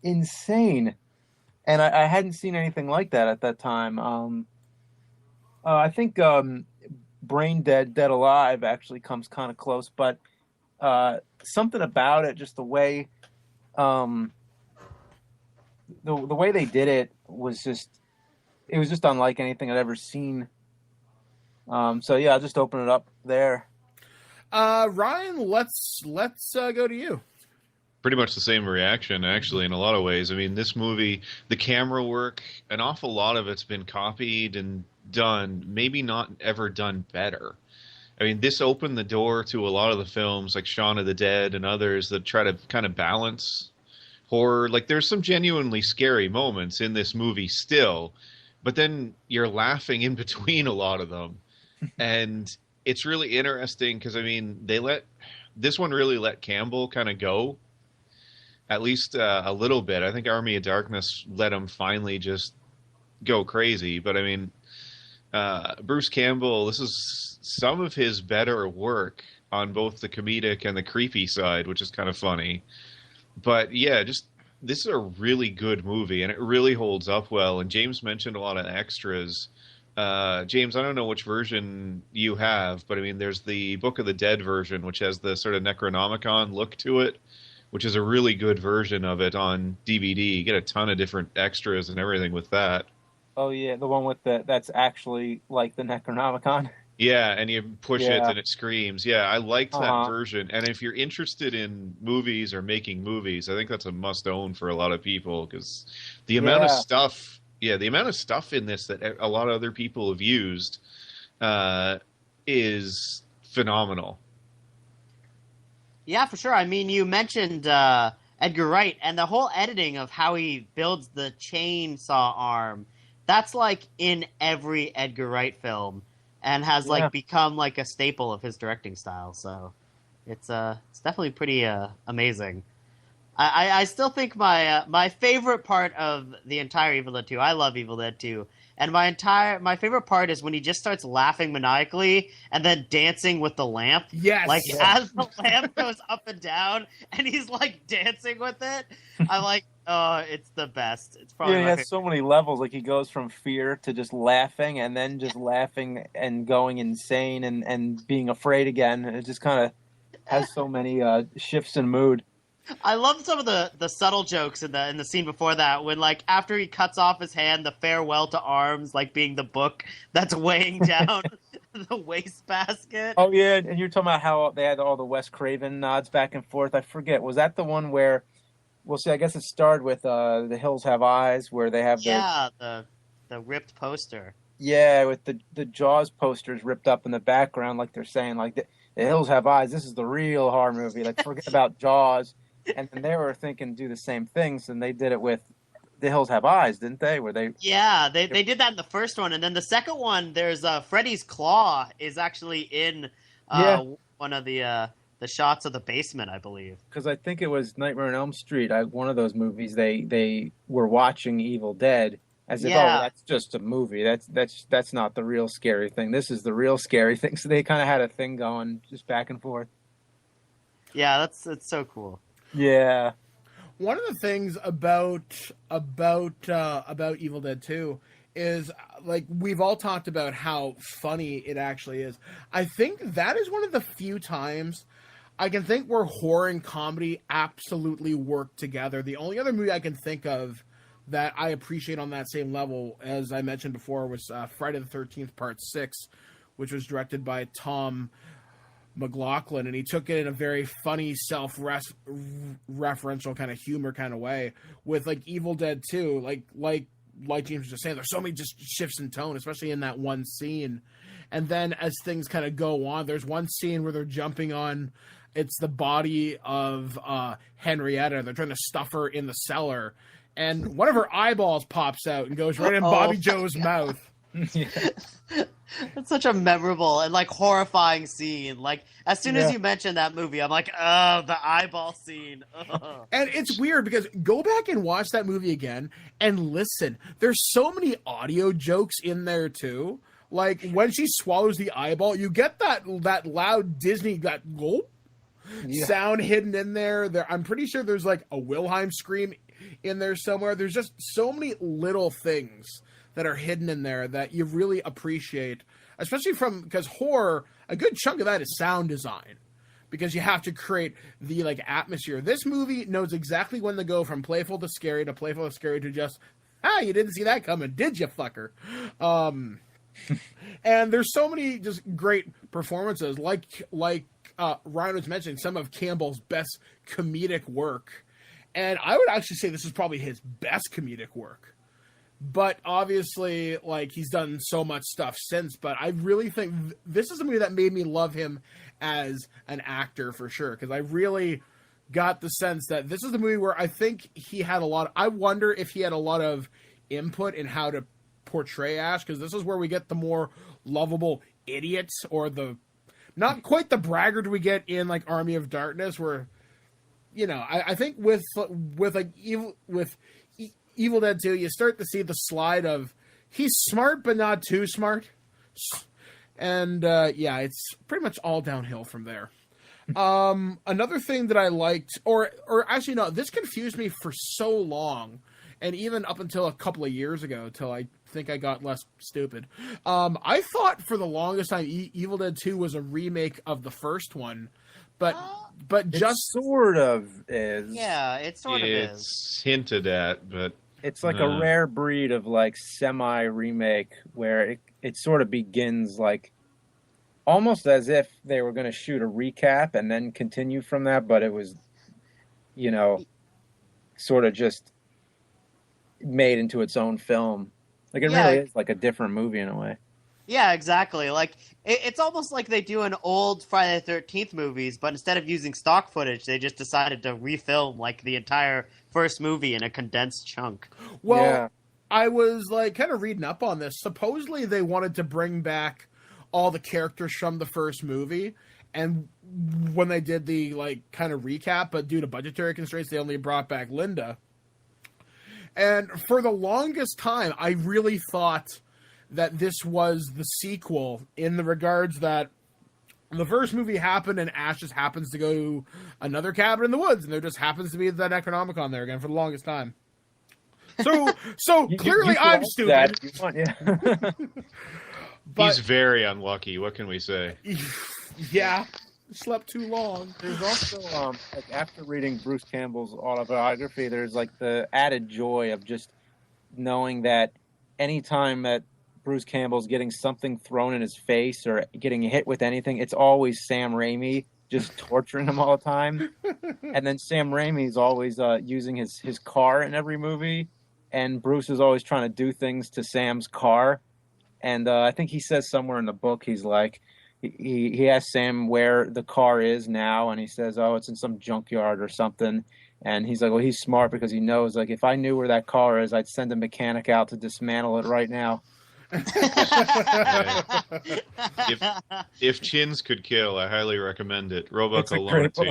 [SPEAKER 5] insane, and I hadn't seen anything like that at that time. I think Brain Dead, Dead Alive actually comes kind of close, but something about it, just the way the way they did it was just unlike anything I'd ever seen. So yeah, I'll just open it up there.
[SPEAKER 1] Ryan, let's go to you.
[SPEAKER 4] Pretty much the same reaction, actually, in a lot of ways. I mean, this movie, the camera work, an awful lot of it's been copied and done, maybe not ever done better. I mean, this opened the door to a lot of the films like Shaun of the Dead and others that try to kind of balance horror. Like, there's some genuinely scary moments in this movie still, but then you're laughing in between a lot of them. And it's really interesting because, I mean, this one really let Campbell kind of go, at least a little bit. I think Army of Darkness let him finally just go crazy. But I mean, Bruce Campbell, this is some of his better work on both the comedic and the creepy side, which is kind of funny. But yeah, just this is a really good movie, and it really holds up well. And James mentioned a lot of extras. James, I don't know which version you have, but I mean, there's the Book of the Dead version, which has the sort of Necronomicon look to it, which is a really good version of it on DVD. You get a ton of different extras and everything with that.
[SPEAKER 5] Oh yeah, the one with that's actually like the Necronomicon.
[SPEAKER 4] Yeah, and you push it and it screams. Yeah, I liked that version. And if you're interested in movies or making movies, I think that's a must-own for a lot of people, because the amount of stuff, the amount of stuff in this that a lot of other people have used is phenomenal.
[SPEAKER 7] Yeah, for sure. I mean, you mentioned Edgar Wright, and the whole editing of how he builds the chainsaw arm, that's like in every Edgar Wright film, and has like become like a staple of his directing style. So it's definitely pretty amazing. I still think my favorite part of the entire Evil Dead 2, I love Evil Dead 2, and my favorite part is when he just starts laughing maniacally and then dancing with the lamp.
[SPEAKER 1] Yes.
[SPEAKER 7] Like, as the lamp goes up and down and he's like dancing with it. I'm like, oh, it's the best. It's probably
[SPEAKER 5] he
[SPEAKER 7] my
[SPEAKER 5] has
[SPEAKER 7] favorite.
[SPEAKER 5] so many levels. Like, he goes from fear to just laughing, and then just laughing and going insane and being afraid again. It just kind of has so many shifts in mood.
[SPEAKER 7] I love some of the subtle jokes in the scene before that, when like after he cuts off his hand, the farewell to arms, like being the book that's weighing down the wastebasket.
[SPEAKER 5] Oh yeah, and you're talking about how they had all the Wes Craven nods back and forth. I forget, was that the one where? Well, see, I guess it started with The Hills Have Eyes, where they have
[SPEAKER 7] the ripped poster.
[SPEAKER 5] Yeah, with the Jaws posters ripped up in the background, like they're saying, like the Hills Have Eyes. This is the real horror movie. Like, forget about Jaws. And then they were thinking do the same things, and they did it with The Hills Have Eyes, didn't they? Where they
[SPEAKER 7] they did that in the first one, and then the second one, there's Freddy's claw is actually in one of the shots of the basement, I believe.
[SPEAKER 5] Because I think it was Nightmare on Elm Street. One of those movies, they were watching Evil Dead as if, oh, that's just a movie. That's not the real scary thing. This is the real scary thing. So they kind of had a thing going just back and forth.
[SPEAKER 7] Yeah, it's so cool.
[SPEAKER 5] Yeah.
[SPEAKER 1] One of the things about Evil Dead 2 is, like, we've all talked about how funny it actually is. I think that is one of the few times I can think where horror and comedy absolutely work together. The only other movie I can think of that I appreciate on that same level, as I mentioned before, was Friday the 13th Part 6, which was directed by Tom McLaughlin, and he took it in a very funny, self-referential kind of humor kind of way. With like Evil Dead 2, like James was just saying, there's so many just shifts in tone, especially in that one scene. And then as things kind of go on, there's one scene where they're jumping on, it's the body of Henrietta. They're trying to stuff her in the cellar, and one of her eyeballs pops out and goes right in Bobby Joe's mouth.
[SPEAKER 7] That's such a memorable and like horrifying scene. Like, as soon as you mention that movie, I'm like, oh, the eyeball scene. Ugh.
[SPEAKER 1] And it's weird because go back and watch that movie again and listen. There's so many audio jokes in there too. Like when she swallows the eyeball, you get that loud Disney gulp sound hidden in there. I'm pretty sure there's like a Wilhelm scream in there somewhere. There's just so many little things that are hidden in there that you really appreciate, especially because horror, a good chunk of that is sound design, because you have to create the like atmosphere. This movie knows exactly when to go from playful to scary to just, you didn't see that coming, did you, fucker? And there's so many just great performances, like Ryan was mentioning, some of Campbell's best comedic work. And I would actually say this is probably his best comedic work. But obviously, like, he's done so much stuff since. But I really think this is a movie that made me love him as an actor for sure. Because I really got the sense that this is the movie where I think he had I wonder if he had a lot of input in how to portray Ash. Because this is where we get the more lovable idiots, or not quite the braggart we get in, like, Army of Darkness, where, you know, I think with Evil Dead 2, you start to see the slide of he's smart but not too smart, and it's pretty much all downhill from there. Another thing that I liked, or actually no, this confused me for so long, and even up until a couple of years ago, till I think I got less stupid. I thought for the longest time Evil Dead 2 was a remake of the first one, but just
[SPEAKER 5] sort of is.
[SPEAKER 7] Yeah, it sort of is.
[SPEAKER 4] It's hinted at, but
[SPEAKER 5] it's like a rare breed of like semi-remake where it sort of begins like almost as if they were going to shoot a recap and then continue from that, but it was, you know, sort of just made into its own film. Like it really is like a different movie in a way.
[SPEAKER 7] Yeah, exactly. Like it's almost like they do an old Friday the 13th movies, but instead of using stock footage, they just decided to refilm like the entire first movie in a condensed chunk.
[SPEAKER 1] Well,
[SPEAKER 5] yeah.
[SPEAKER 1] I was like kind of reading up on this. Supposedly they wanted to bring back all the characters from the first movie, and when they did the like kind of recap, but due to budgetary constraints, they only brought back Linda. And for the longest time, I really thought that this was the sequel, in the regards that the first movie happened and Ash just happens to go to another cabin in the woods, and there just happens to be that Necronomicon there again for the longest time. So clearly I'm stupid.
[SPEAKER 4] But he's very unlucky. What can we say?
[SPEAKER 1] Yeah, slept too long.
[SPEAKER 5] There's also, like after reading Bruce Campbell's autobiography, there's like the added joy of just knowing that anytime that Bruce Campbell's getting something thrown in his face or getting hit with anything, it's always Sam Raimi just torturing him all the time. And then Sam Raimi's always using his car in every movie, and Bruce is always trying to do things to Sam's car. And I think he says somewhere in the book, he's like, he asks Sam where the car is now, and he says, oh, it's in some junkyard or something. And he's like, well, he's smart because he knows, like, if I knew where that car is, I'd send a mechanic out to dismantle it right now.
[SPEAKER 4] If chins could kill, I highly recommend it. Roebuck will loan it to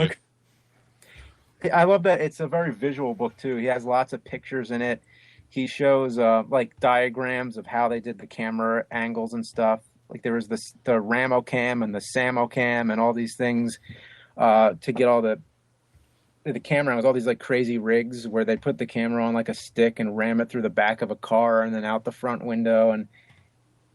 [SPEAKER 4] you.
[SPEAKER 5] I love that it's a very visual book too. He has lots of pictures in it. He shows like diagrams of how they did the camera angles and stuff. Like there was the Ramo cam and the Samo cam and all these things to get all the camera angles, all these like crazy rigs where they put the camera on like a stick and ram it through the back of a car and then out the front window.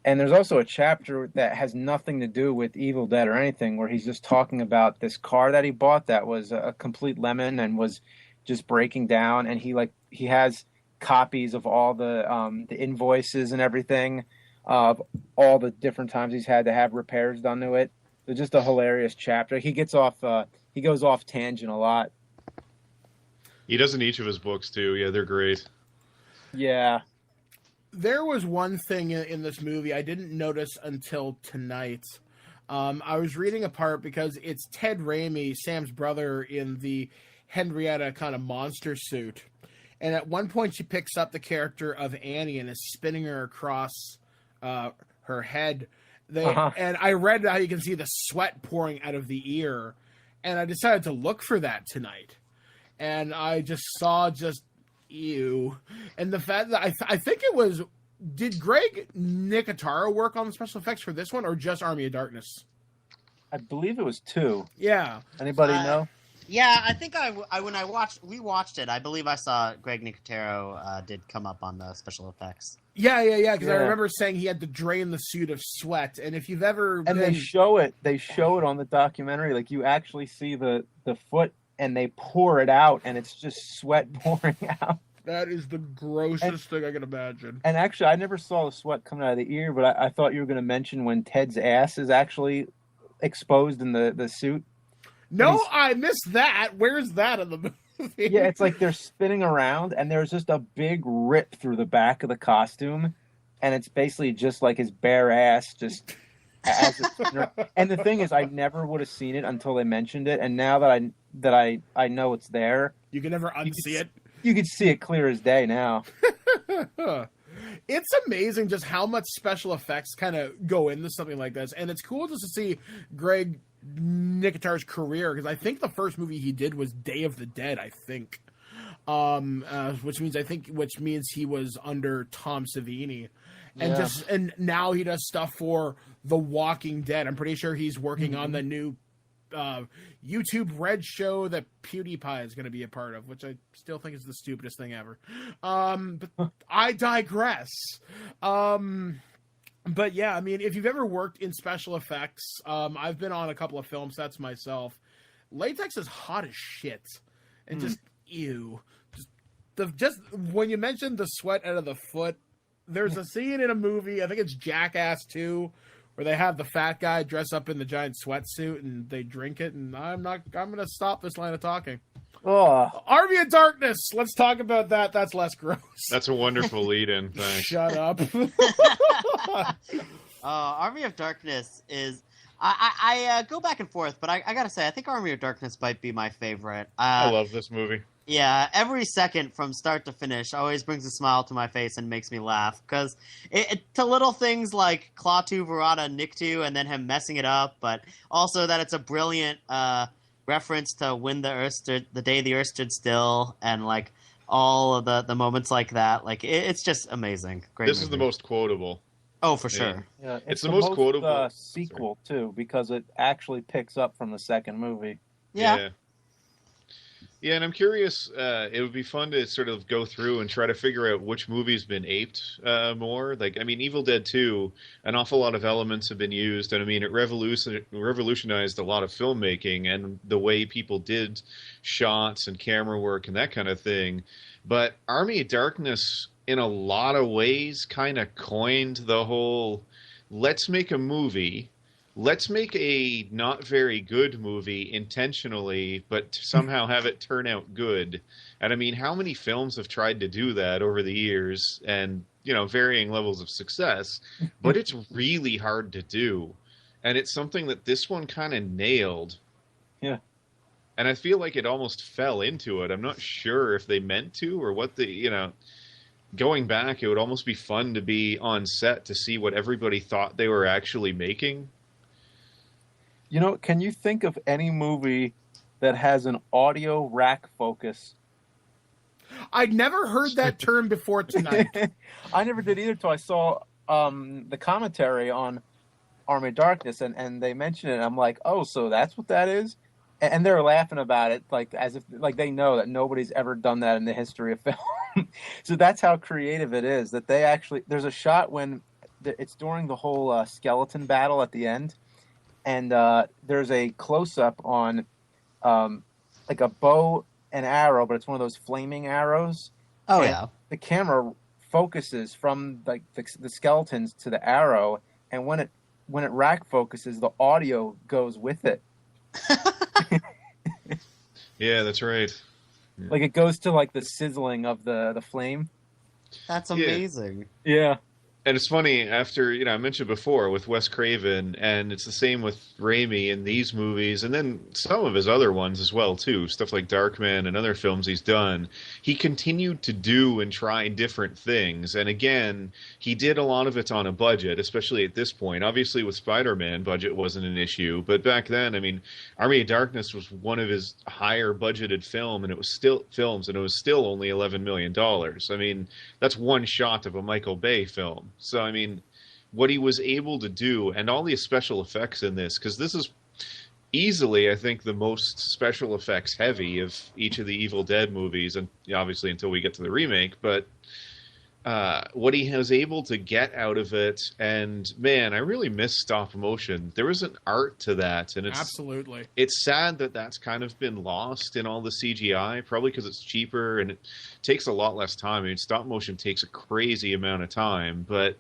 [SPEAKER 5] And there's also a chapter that has nothing to do with Evil Dead or anything, where he's just talking about this car that he bought that was a complete lemon and was just breaking down. And he has copies of all the invoices and everything of all the different times he's had to have repairs done to it. It's just a hilarious chapter. He goes off tangent a lot.
[SPEAKER 4] He does in each of his books too. Yeah, they're great.
[SPEAKER 5] Yeah.
[SPEAKER 1] There was one thing in this movie I didn't notice until tonight. I was reading a part because it's Ted Raimi, Sam's brother, in the Henrietta kind of monster suit. And at one point she picks up the character of Annie and is spinning her across her head. And I read how you can see the sweat pouring out of the ear. And I decided to look for that tonight. And I just saw ew. And the fact that I think it was Did Greg Nicotero work on the special effects for this one, or just Army of Darkness?
[SPEAKER 5] I believe it was 2.
[SPEAKER 1] Yeah.
[SPEAKER 5] Anybody know?
[SPEAKER 7] Yeah, I think when we watched it, I believe I saw Greg Nicotero did come up on the special effects.
[SPEAKER 1] Yeah. Because I remember saying he had to drain the suit of sweat, and if you've ever
[SPEAKER 5] they show it on the documentary. Like you actually see the foot, and they pour it out, and it's just sweat pouring out.
[SPEAKER 1] That is the grossest thing I can imagine.
[SPEAKER 5] And actually, I never saw the sweat coming out of the ear, but I thought you were going to mention when Ted's ass is actually exposed in the suit.
[SPEAKER 1] No, I missed that. Where's that in the movie?
[SPEAKER 5] Yeah, it's like they're spinning around, and there's just a big rip through the back of the costume, and it's basically just like his bare ass just. And the thing is, I never would have seen it until they mentioned it, and now that I know it's there,
[SPEAKER 1] You can never unsee it.
[SPEAKER 5] You can see it clear as day now.
[SPEAKER 1] It's amazing just how much special effects kind of go into something like this, and it's cool just to see Greg Nicotero's career, because I think the first movie he did was Day of the Dead, I think, which means he was under Tom Savini, and now he does stuff for The Walking Dead. I'm pretty sure he's working on the new YouTube Red show that PewDiePie is going to be a part of, which I still think is the stupidest thing ever. But I digress. But yeah, I mean, if you've ever worked in special effects, I've been on a couple of film sets myself. Latex is hot as shit, and just ew. Just when you mentioned the sweat out of the foot, there's a scene in a movie, I think it's Jackass 2, where they have the fat guy dress up in the giant sweatsuit and they drink it, and I'm going to stop this line of talking.
[SPEAKER 5] Oh.
[SPEAKER 1] Army of Darkness. Let's talk about that. That's less gross.
[SPEAKER 4] That's a wonderful lead-in. Thanks.
[SPEAKER 1] Shut up.
[SPEAKER 7] Army of Darkness is... I go back and forth, but I gotta say, I think Army of Darkness might be my favorite.
[SPEAKER 4] I love this movie.
[SPEAKER 7] Yeah, every second from start to finish always brings a smile to my face and makes me laugh, because to little things like Klaatu Barada Nikto and then him messing it up, but also that it's a brilliant reference to when the day the Earth stood still, and like all of the moments like that. Like it's just amazing. Great.
[SPEAKER 4] This
[SPEAKER 7] movie.
[SPEAKER 4] is the most quotable.
[SPEAKER 7] Oh, for sure.
[SPEAKER 5] Yeah,
[SPEAKER 4] it's the most quotable
[SPEAKER 5] sequel too, because it actually picks up from the second movie.
[SPEAKER 7] Yeah.
[SPEAKER 4] Yeah, and I'm curious, it would be fun to sort of go through and try to figure out which movie's been aped more. Like, I mean, Evil Dead 2, an awful lot of elements have been used, and I mean, it revolutionized a lot of filmmaking and the way people did shots and camera work and that kind of thing. But Army of Darkness, in a lot of ways, kind of coined the whole, let's make a movie. Let's make a not very good movie intentionally, but somehow have it turn out good. And I mean, how many films have tried to do that over the years and, you know, varying levels of success, but it's really hard to do. And it's something that this one kind of nailed.
[SPEAKER 5] Yeah.
[SPEAKER 4] And I feel like it almost fell into it. I'm not sure if they meant to or what going back, it would almost be fun to be on set to see what everybody thought they were actually making.
[SPEAKER 5] You know, can you think of any movie that has an audio rack focus?
[SPEAKER 1] I'd never heard that term before tonight.
[SPEAKER 5] I never did either until I saw the commentary on Army of Darkness, and they mentioned it. I'm like, oh, so that's what that is? And they're laughing about it, like as if like they know that nobody's ever done that in the history of film. So that's how creative it is. That they actually, there's a shot when it's during the whole skeleton battle at the end. And there's a close-up on like a bow and arrow, but it's one of those flaming arrows.
[SPEAKER 7] Oh,
[SPEAKER 5] and
[SPEAKER 7] yeah.
[SPEAKER 5] The camera focuses from like the skeletons to the arrow, and when it rack focuses, the audio goes with it.
[SPEAKER 4] Yeah, that's right.
[SPEAKER 5] Like it goes to like the sizzling of the flame.
[SPEAKER 7] That's amazing.
[SPEAKER 5] Yeah.
[SPEAKER 4] And it's funny, after, I mentioned before with Wes Craven, and it's the same with Raimi in these movies, and then some of his other ones as well, too. Stuff like Darkman and other films he's done. He continued to do and try different things. And again, he did a lot of it on a budget, especially at this point. Obviously, with Spider-Man, budget wasn't an issue. But back then, I mean, Army of Darkness was one of his higher budgeted films, and it was still only $11 million. I mean, that's one shot of a Michael Bay film. So, I mean, what he was able to do, and all the special effects in this, because this is easily, I think, the most special effects heavy of each of the Evil Dead movies, and obviously until we get to the remake, but what he was able to get out of it, and man, I really miss stop motion. There was an art to that, and
[SPEAKER 1] Absolutely.
[SPEAKER 4] It's sad that that's kind of been lost in all the CGI, probably because it's cheaper and it takes a lot less time. I mean, stop motion takes a crazy amount of time, but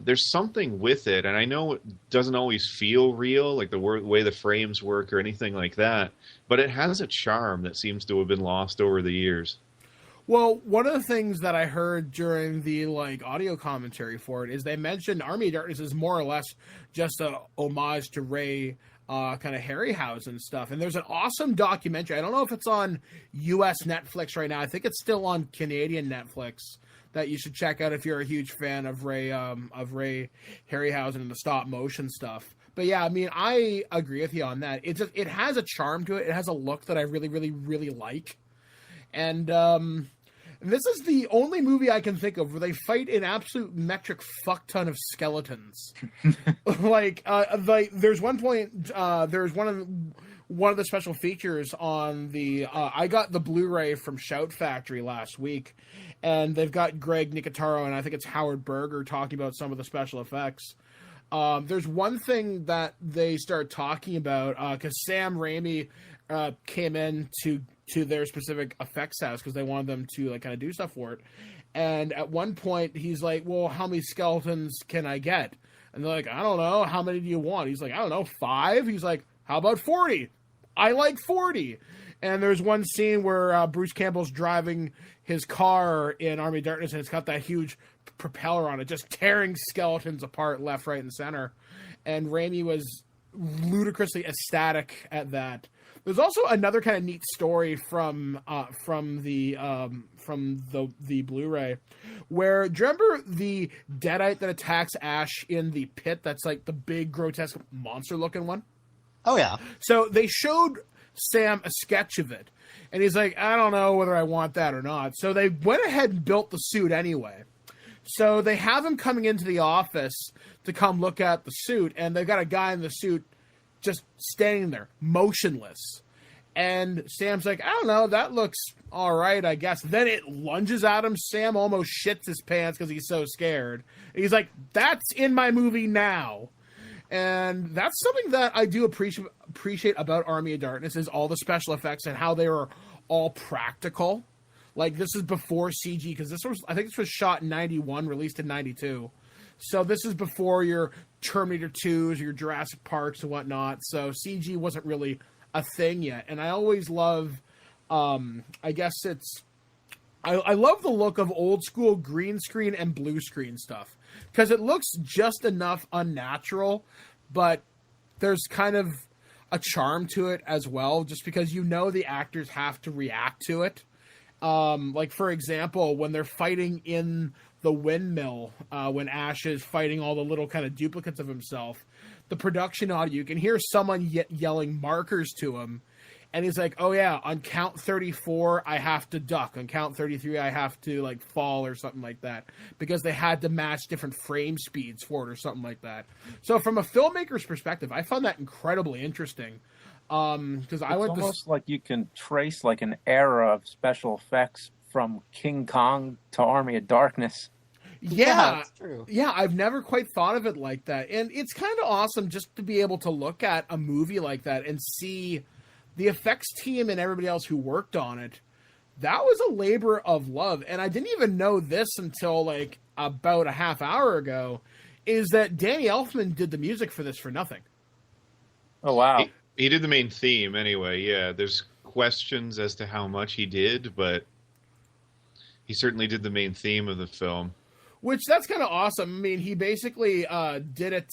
[SPEAKER 4] there's something with it, and I know it doesn't always feel real, like the way the frames work or anything like that, but it has a charm that seems to have been lost over the years.
[SPEAKER 1] Well, one of the things that I heard during the audio commentary for it is they mentioned Army of Darkness is more or less just a homage to Ray kind of Harryhausen stuff. And there's an awesome documentary. I don't know if it's on U.S. Netflix right now. I think it's still on Canadian Netflix that you should check out if you're a huge fan of Ray Harryhausen and the stop motion stuff. But yeah, I mean, I agree with you on that. It has a charm to it. It has a look that I really, really, really like. And this is the only movie I can think of where they fight an absolute metric fuck ton of skeletons. There's one point, there's one of the special features on the, I got the Blu-ray from Shout Factory last week, and they've got Greg Nicotero and I think it's Howard Berger talking about some of the special effects. There's one thing that they start talking about, because Sam Raimi came in to their specific effects house because they wanted them to kind of do stuff for it. And at one point he's like, well, how many skeletons can I get? And they're like, I don't know. How many do you want? He's like, I don't know, 5? He's like, how about 40? I like 40. And there's one scene where Bruce Campbell's driving his car in Army of Darkness, and it's got that huge propeller on it, just tearing skeletons apart left, right, and center. And Raimi was ludicrously ecstatic at that. There's also another kind of neat story from the Blu-ray, where do you remember the Deadite that attacks Ash in the pit? That's like the big grotesque monster-looking one.
[SPEAKER 7] Oh yeah.
[SPEAKER 1] So they showed Sam a sketch of it, and he's like, I don't know whether I want that or not. So they went ahead and built the suit anyway. So they have him coming into the office to come look at the suit, and they've got a guy in the suit just standing there, motionless. And Sam's like, I don't know, that looks all right, I guess. Then it lunges at him. Sam almost shits his pants because he's so scared. And he's like, that's in my movie now. And that's something that I do appreciate about Army of Darkness, is all the special effects and how they were all practical. Like, this is before CG, because I think this was shot in 91, released in 92. So this is before your Terminator 2s, your Jurassic Parks and whatnot. So CG wasn't really a thing yet. And I always love, I guess it's, I love the look of old school green screen and blue screen stuff, because it looks just enough unnatural, but there's kind of a charm to it as well, just because the actors have to react to it. Like, for example, when they're fighting in the windmill, when Ash is fighting all the little kind of duplicates of himself, the production audio, you can hear someone yelling markers to him, and he's like, oh yeah, on count 34 I have to duck, on count 33 I have to fall or something like that, because they had to match different frame speeds for it or something like that. So from a filmmaker's perspective, I found that incredibly interesting. Because I went
[SPEAKER 5] almost like you can trace an era of special effects from King Kong to Army of Darkness.
[SPEAKER 1] Yeah,
[SPEAKER 7] that's true.
[SPEAKER 1] Yeah, I've never quite thought of it like that. And it's kind of awesome just to be able to look at a movie like that and see the effects team and everybody else who worked on it. That was a labor of love. And I didn't even know this until about a half hour ago, is that Danny Elfman did the music for this for nothing.
[SPEAKER 5] Oh, wow.
[SPEAKER 4] He did the main theme anyway, yeah. There's questions as to how much he did, but he certainly did the main theme of the film.
[SPEAKER 1] Which that's kind of awesome. I mean, he basically did it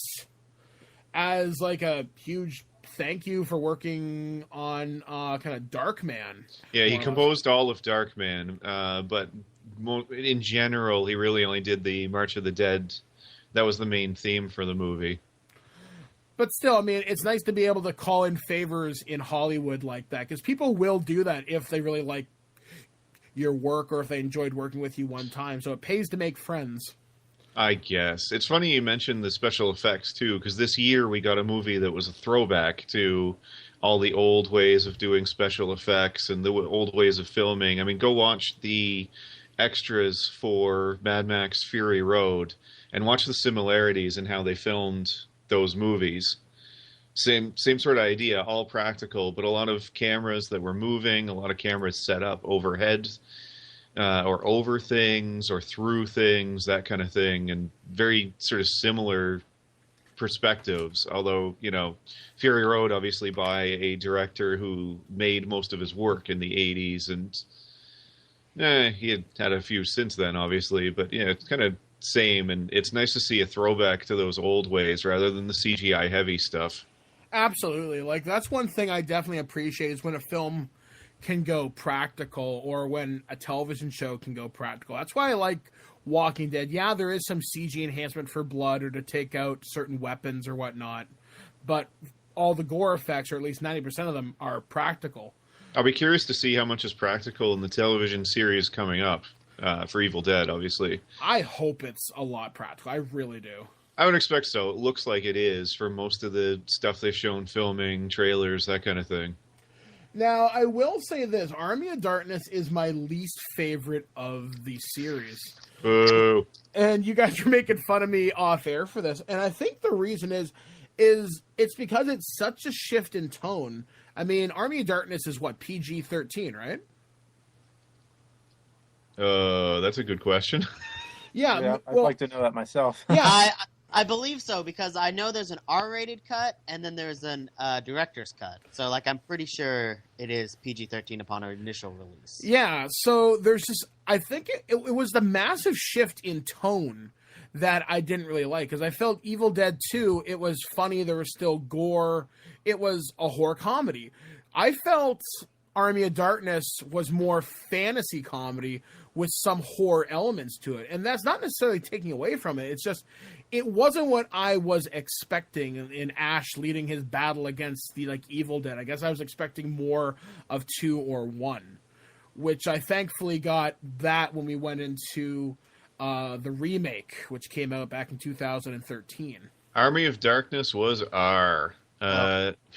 [SPEAKER 1] as like a huge thank you for working on kind of Darkman.
[SPEAKER 4] Yeah, he composed all of Darkman, but in general, he really only did the March of the Dead. That was the main theme for the movie.
[SPEAKER 1] But still, I mean, it's nice to be able to call in favors in Hollywood like that, because people will do that if they really like your work or if they enjoyed working with you one time. So it pays to make friends.
[SPEAKER 4] I guess. It's funny you mentioned the special effects, too, because this year we got a movie that was a throwback to all the old ways of doing special effects and the old ways of filming. I mean, go watch the extras for Mad Max Fury Road and watch the similarities in how they filmed those movies. Same sort of idea, all practical, but a lot of cameras that were moving, a lot of cameras set up overhead or over things or through things, that kind of thing, and very sort of similar perspectives. Although, you know, Fury Road obviously by a director who made most of his work in the 80s, and he had a few since then, obviously, but yeah, it's kind of same, and it's nice to see a throwback to those old ways rather than the CGI heavy stuff.
[SPEAKER 1] Absolutely. Like, that's one thing I definitely appreciate is when a film can go practical or when a television show can go practical. That's why I like Walking Dead. Yeah, there is some CG enhancement for blood or to take out certain weapons or whatnot, but all the gore effects, or at least 90% of them, are practical.
[SPEAKER 4] I'll be curious to see how much is practical in the television series coming up for Evil Dead, obviously.
[SPEAKER 1] I hope it's a lot practical. I really do.
[SPEAKER 4] I would expect so. It looks like it is for most of the stuff they've shown filming, trailers, that kind of thing.
[SPEAKER 1] Now, I will say this. Army of Darkness is my least favorite of the series.
[SPEAKER 4] Boo.
[SPEAKER 1] And you guys are making fun of me off air for this. And I think the reason is it's because it's such a shift in tone. I mean, Army of Darkness is what, PG-13, right?
[SPEAKER 4] That's a good question.
[SPEAKER 1] Yeah,
[SPEAKER 5] I'd like to know that myself.
[SPEAKER 1] Yeah,
[SPEAKER 7] I believe so, because I know there's an R-rated cut and then there's an director's cut. So, like, I'm pretty sure it is PG-13 upon our initial release.
[SPEAKER 1] yeah. So there's just, I think it was the massive shift in tone that I didn't really like, because I felt Evil Dead 2, it was funny, there was still gore, it was a horror comedy. I felt Army of Darkness was more fantasy comedy with some horror elements to it. And that's not necessarily taking away from it. It's just, it wasn't what I was expecting in Ash leading his battle against the like Evil Dead. I guess I was expecting more of 2 or 1, which I thankfully got that when we went into the remake, which came out back in 2013.
[SPEAKER 4] Army of Darkness was R.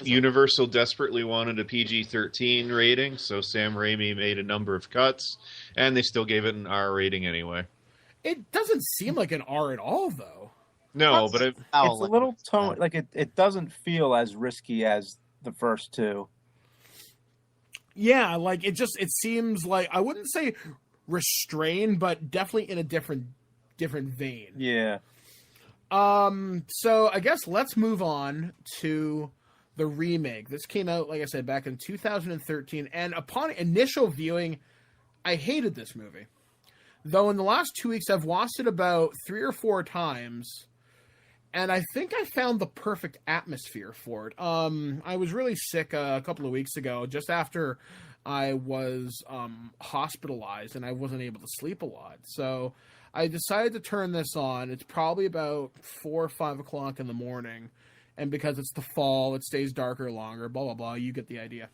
[SPEAKER 4] Universal desperately wanted a PG-13 rating, so Sam Raimi made a number of cuts, and they still gave it an R rating anyway.
[SPEAKER 1] It doesn't seem like an R at all, though.
[SPEAKER 4] No, but
[SPEAKER 5] It's a little tone, like it doesn't feel as risky as the first two.
[SPEAKER 1] Yeah, like it seems like, I wouldn't say restrained, but definitely in a different vein.
[SPEAKER 5] Yeah.
[SPEAKER 1] So I guess let's move on to the remake. This came out, like I said, back in 2013, and upon initial viewing, I hated this movie. Though in the last 2 weeks, I've watched it about 3 or 4 times, and I think I found the perfect atmosphere for it. I was really sick a couple of weeks ago, just after I was hospitalized, and I wasn't able to sleep a lot. So I decided to turn this on. It's probably about 4 or 5 o'clock in the morning. And because it's the fall, it stays darker longer, blah, blah, blah. You get the idea.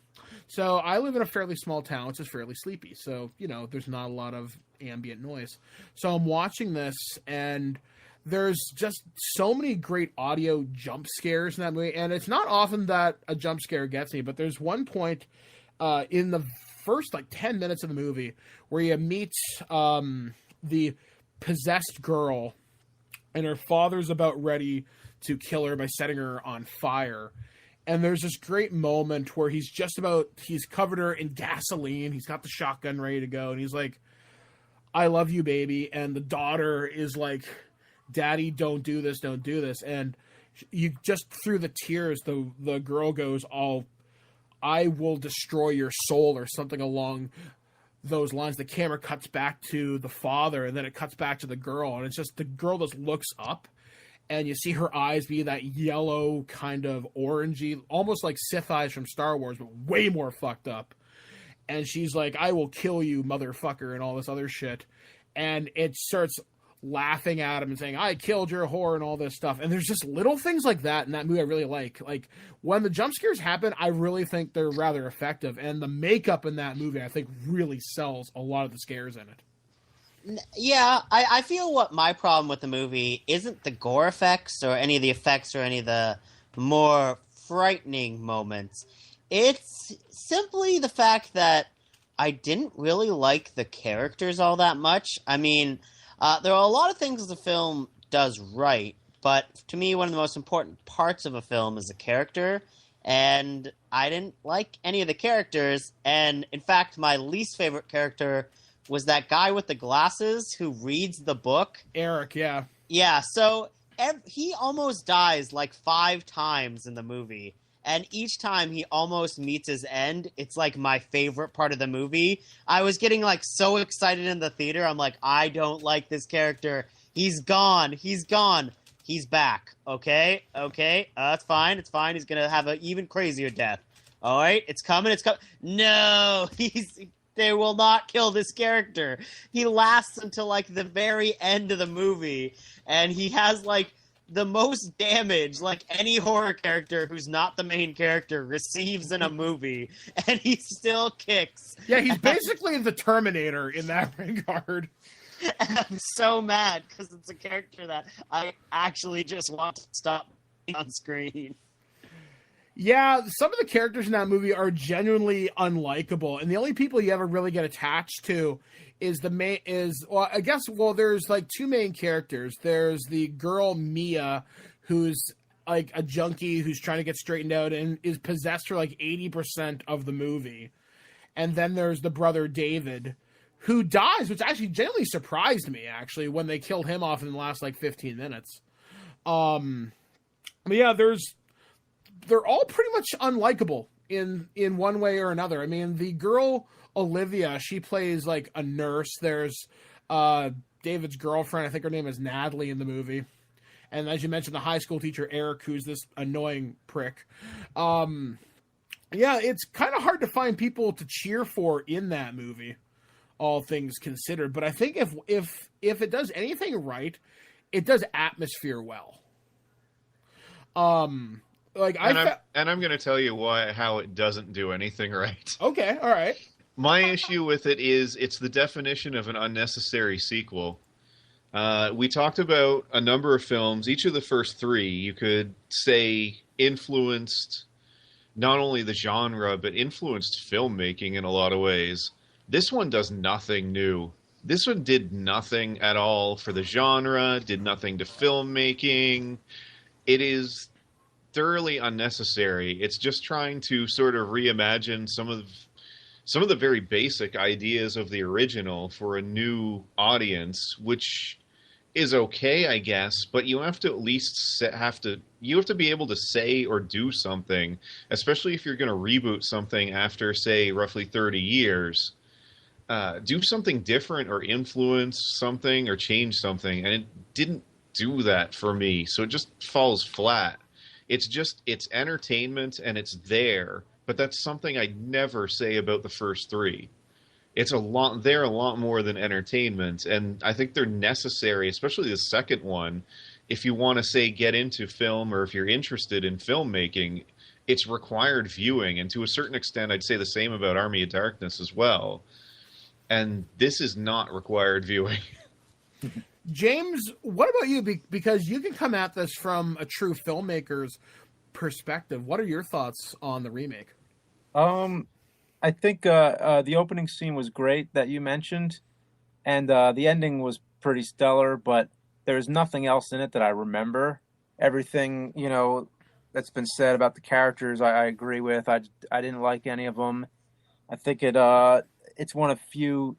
[SPEAKER 1] So I live in a fairly small town, which is fairly sleepy. So, you know, there's not a lot of ambient noise. So I'm watching this, and there's just so many great audio jump scares in that movie. And it's not often that a jump scare gets me, but there's one point in the first, 10 minutes of the movie where you meet the possessed girl, and her father's about ready to kill her by setting her on fire. And there's this great moment where he's covered her in gasoline. He's got the shotgun ready to go. And he's like, I love you, baby. And the daughter is like, Daddy, don't do this. Don't do this. And you just, through the tears, the girl goes, I will destroy your soul, or something along those lines, the camera cuts back to the father, and then it cuts back to the girl, and it's just the girl just looks up, and you see her eyes be that yellow kind of orangey, almost like Sith eyes from Star Wars, but way more fucked up. And she's like, "I will kill you, motherfucker," and all this other shit. And it starts laughing at him and saying, "I killed your whore," and all this stuff. And there's just little things like that in that movie I really like. Like, when the jump scares happen, I really think they're rather effective. And the makeup in that movie, I think, really sells a lot of the scares in it.
[SPEAKER 7] Yeah, I feel what my problem with the movie isn't the gore effects or any of the effects or any of the more frightening moments. It's simply the fact that I didn't really like the characters all that much. I mean, there are a lot of things the film does right, but to me, one of the most important parts of a film is the character, and I didn't like any of the characters, and in fact, my least favorite character was that guy with the glasses who reads the book.
[SPEAKER 1] Eric, yeah.
[SPEAKER 7] Yeah, so he almost dies like 5 times in the movie. And each time he almost meets his end, it's like my favorite part of the movie. I was getting like so excited in the theater. I'm like, I don't like this character. He's gone. He's gone. He's back. Okay. It's fine. It's fine. He's going to have an even crazier death. All right. It's coming. It's coming. No, they will not kill this character. He lasts until like the very end of the movie. And he has like the most damage like any horror character who's not the main character receives in a movie, and he still kicks.
[SPEAKER 1] Yeah, he's basically the Terminator in that regard.
[SPEAKER 7] And I'm so mad because it's a character that I actually just want to stop on screen.
[SPEAKER 1] Yeah, some of the characters in that movie are genuinely unlikable, and the only people you ever really get attached to is there's like 2 main characters. There's the girl Mia, who's like a junkie who's trying to get straightened out and is possessed for like 80% of the movie. And then there's the brother David, who dies, which actually genuinely surprised me, actually, when they killed him off in the last like 15 minutes. But yeah, they're all pretty much unlikable in one way or another. I mean, the girl Olivia, she plays like a nurse. There's David's girlfriend, I think her name is Natalie in the movie. And as you mentioned, the high school teacher Eric, who's this annoying prick. Yeah, it's kind of hard to find people to cheer for in that movie, all things considered. But I think if it does anything right, it does atmosphere well. I'm
[SPEAKER 4] going to tell you how it doesn't do anything right.
[SPEAKER 1] Okay, all right.
[SPEAKER 4] My issue with it is it's the definition of an unnecessary sequel. We talked about a number of films. Each of the first 3, you could say, influenced not only the genre, but influenced filmmaking in a lot of ways. This one does nothing new. This one did nothing at all for the genre, did nothing to filmmaking. It is thoroughly unnecessary. It's just trying to sort of reimagine some of the very basic ideas of the original for a new audience, which is okay, I guess, but you have to at least you have to be able to say or do something, especially if you're going to reboot something after, say, roughly 30 years. Do something different or influence something or change something, and it didn't do that for me, so it just falls flat. It's entertainment, and it's there, but that's something I'd never say about the first 3. It's a lot more than entertainment, and I think they're necessary, especially the second one. If you want to, say, get into film, or if you're interested in filmmaking, it's required viewing, and to a certain extent, I'd say the same about Army of Darkness as well. And this is not required viewing.
[SPEAKER 1] James, what about you? Because you can come at this from a true filmmaker's perspective. What are your thoughts on the remake?
[SPEAKER 5] I think the opening scene was great that you mentioned, and the ending was pretty stellar, but there's nothing else in it that I remember. Everything, that's been said about the characters, I agree with. I didn't like any of them. I think it's one of few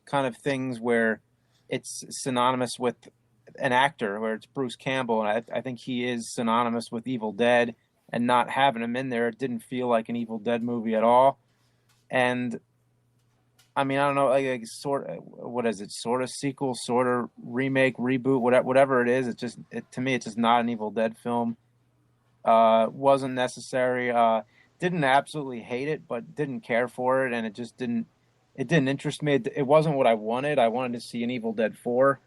[SPEAKER 5] kind of things where it's synonymous with an actor, where it's Bruce Campbell, and I think he is synonymous with Evil Dead, and not having him in there, it didn't feel like an Evil Dead movie at all. And I mean, I don't know, like sort of, what is it? Sort of sequel, sort of remake, reboot, whatever it is. To me, it's just not an Evil Dead film. Wasn't necessary. Didn't absolutely hate it, but didn't care for it, and it just didn't interest me. It wasn't what I wanted. I wanted to see an Evil Dead 4.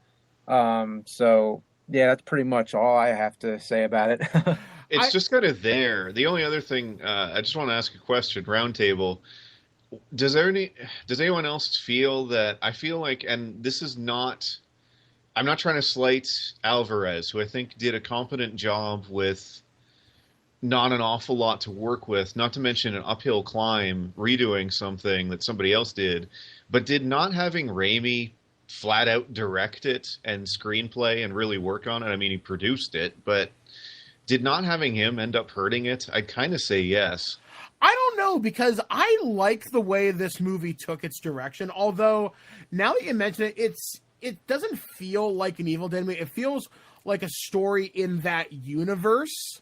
[SPEAKER 5] So yeah, that's pretty much all I have to say about it.
[SPEAKER 4] It's just kind of there. The only other thing, I just want to ask a question, roundtable. Does anyone else feel that, I feel like, and this is not, I'm not trying to slight Alvarez, who I think did a competent job with not an awful lot to work with, not to mention an uphill climb, redoing something that somebody else did, but did not having Raimi flat out direct it and screenplay and really work on it. I mean, he produced it, but did not having him end up hurting it? I'd kind of say yes.
[SPEAKER 1] I don't know, because I like the way this movie took its direction. Although, now that you mention it, it doesn't feel like an Evil Dead movie. It feels like a story in that universe,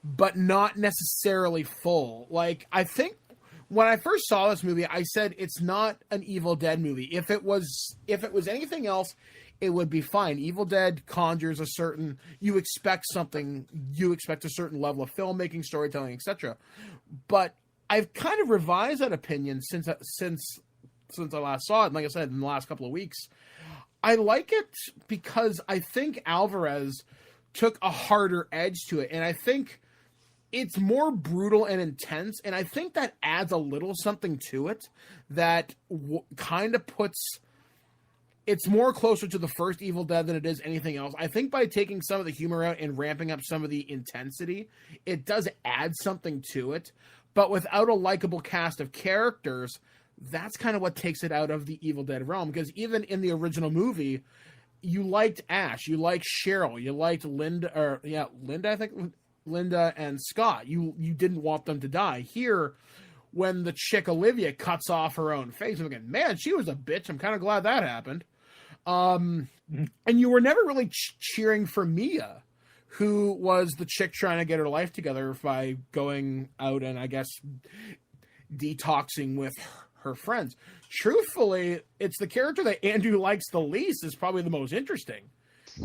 [SPEAKER 1] but not necessarily full. Like, I think when I first saw this movie, I said it's not an Evil Dead movie. If it was anything else, it would be fine. Evil Dead conjures you expect a certain level of filmmaking, storytelling, etc. But I've kind of revised that opinion since I last saw it. And like I said, in the last couple of weeks, I like it because I think Alvarez took a harder edge to it. And I think it's more brutal and intense. And I think that adds a little something to it that kind of puts... It's more closer to the first Evil Dead than it is anything else. I think by taking some of the humor out and ramping up some of the intensity, it does add something to it. But without a likable cast of characters, that's kind of what takes it out of the Evil Dead realm. Because even in the original movie, you liked Ash, you liked Cheryl, you liked Linda, I think, Linda and Scott. You didn't want them to die. Here, when the chick Olivia cuts off her own face, I'm thinking, man, she was a bitch. I'm kind of glad that happened. And you were never really cheering for Mia, who was the chick trying to get her life together by going out and, I guess, detoxing with her friends. Truthfully, it's the character that Andrew likes the least is probably the most interesting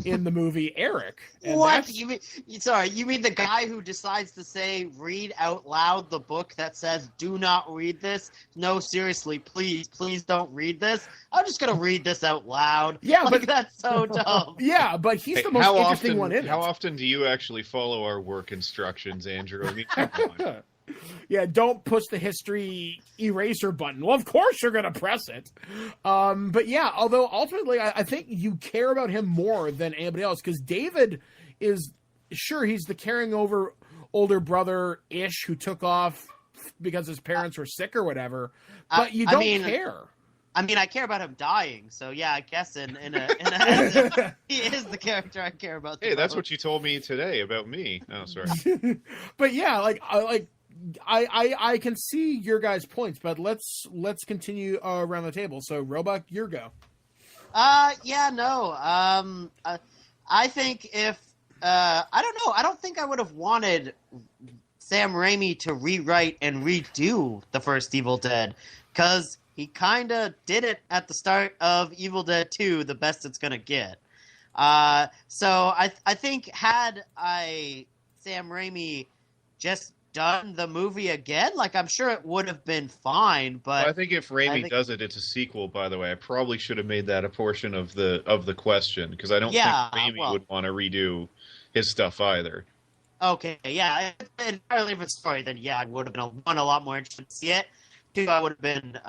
[SPEAKER 1] in the movie, Eric. And
[SPEAKER 7] what? You mean the guy who decides to read out loud the book that says, do not read this? No, seriously, please don't read this. I'm just going to read this out loud.
[SPEAKER 1] Yeah,
[SPEAKER 7] but that's so dumb.
[SPEAKER 1] Yeah, but he's the most interesting one in it.
[SPEAKER 4] How often do you actually follow our work instructions, Andrew? I mean, come on.
[SPEAKER 1] Yeah, don't push the history eraser button. Well, of course you're going to press it. But yeah, although ultimately I think you care about him more than anybody else, because David is, sure, he's the carrying over older brother-ish who took off because his parents were sick or whatever, but you don't care.
[SPEAKER 7] I mean, I care about him dying, so yeah, I guess in a he is the character I care about.
[SPEAKER 4] Hey, that's what you told me today about me. Oh, sorry.
[SPEAKER 1] But yeah, I can see your guys' points, but let's continue around the table. So, Roebuck, your go.
[SPEAKER 7] I think if I don't know, I don't think I would have wanted Sam Raimi to rewrite and redo the first Evil Dead, because he kind of did it at the start of Evil Dead 2, the best it's gonna get. So I think had Sam Raimi just done the movie again, like, I'm sure it would have been fine, but
[SPEAKER 4] I think if Raimi does it, it's a sequel, by the way. I probably should have made that a portion of the question, because I don't think Raimi would want to redo his stuff either.
[SPEAKER 7] Okay, yeah, if it's an entirely different story, then yeah, I would have been a lot more interested to see it. Two, I would have been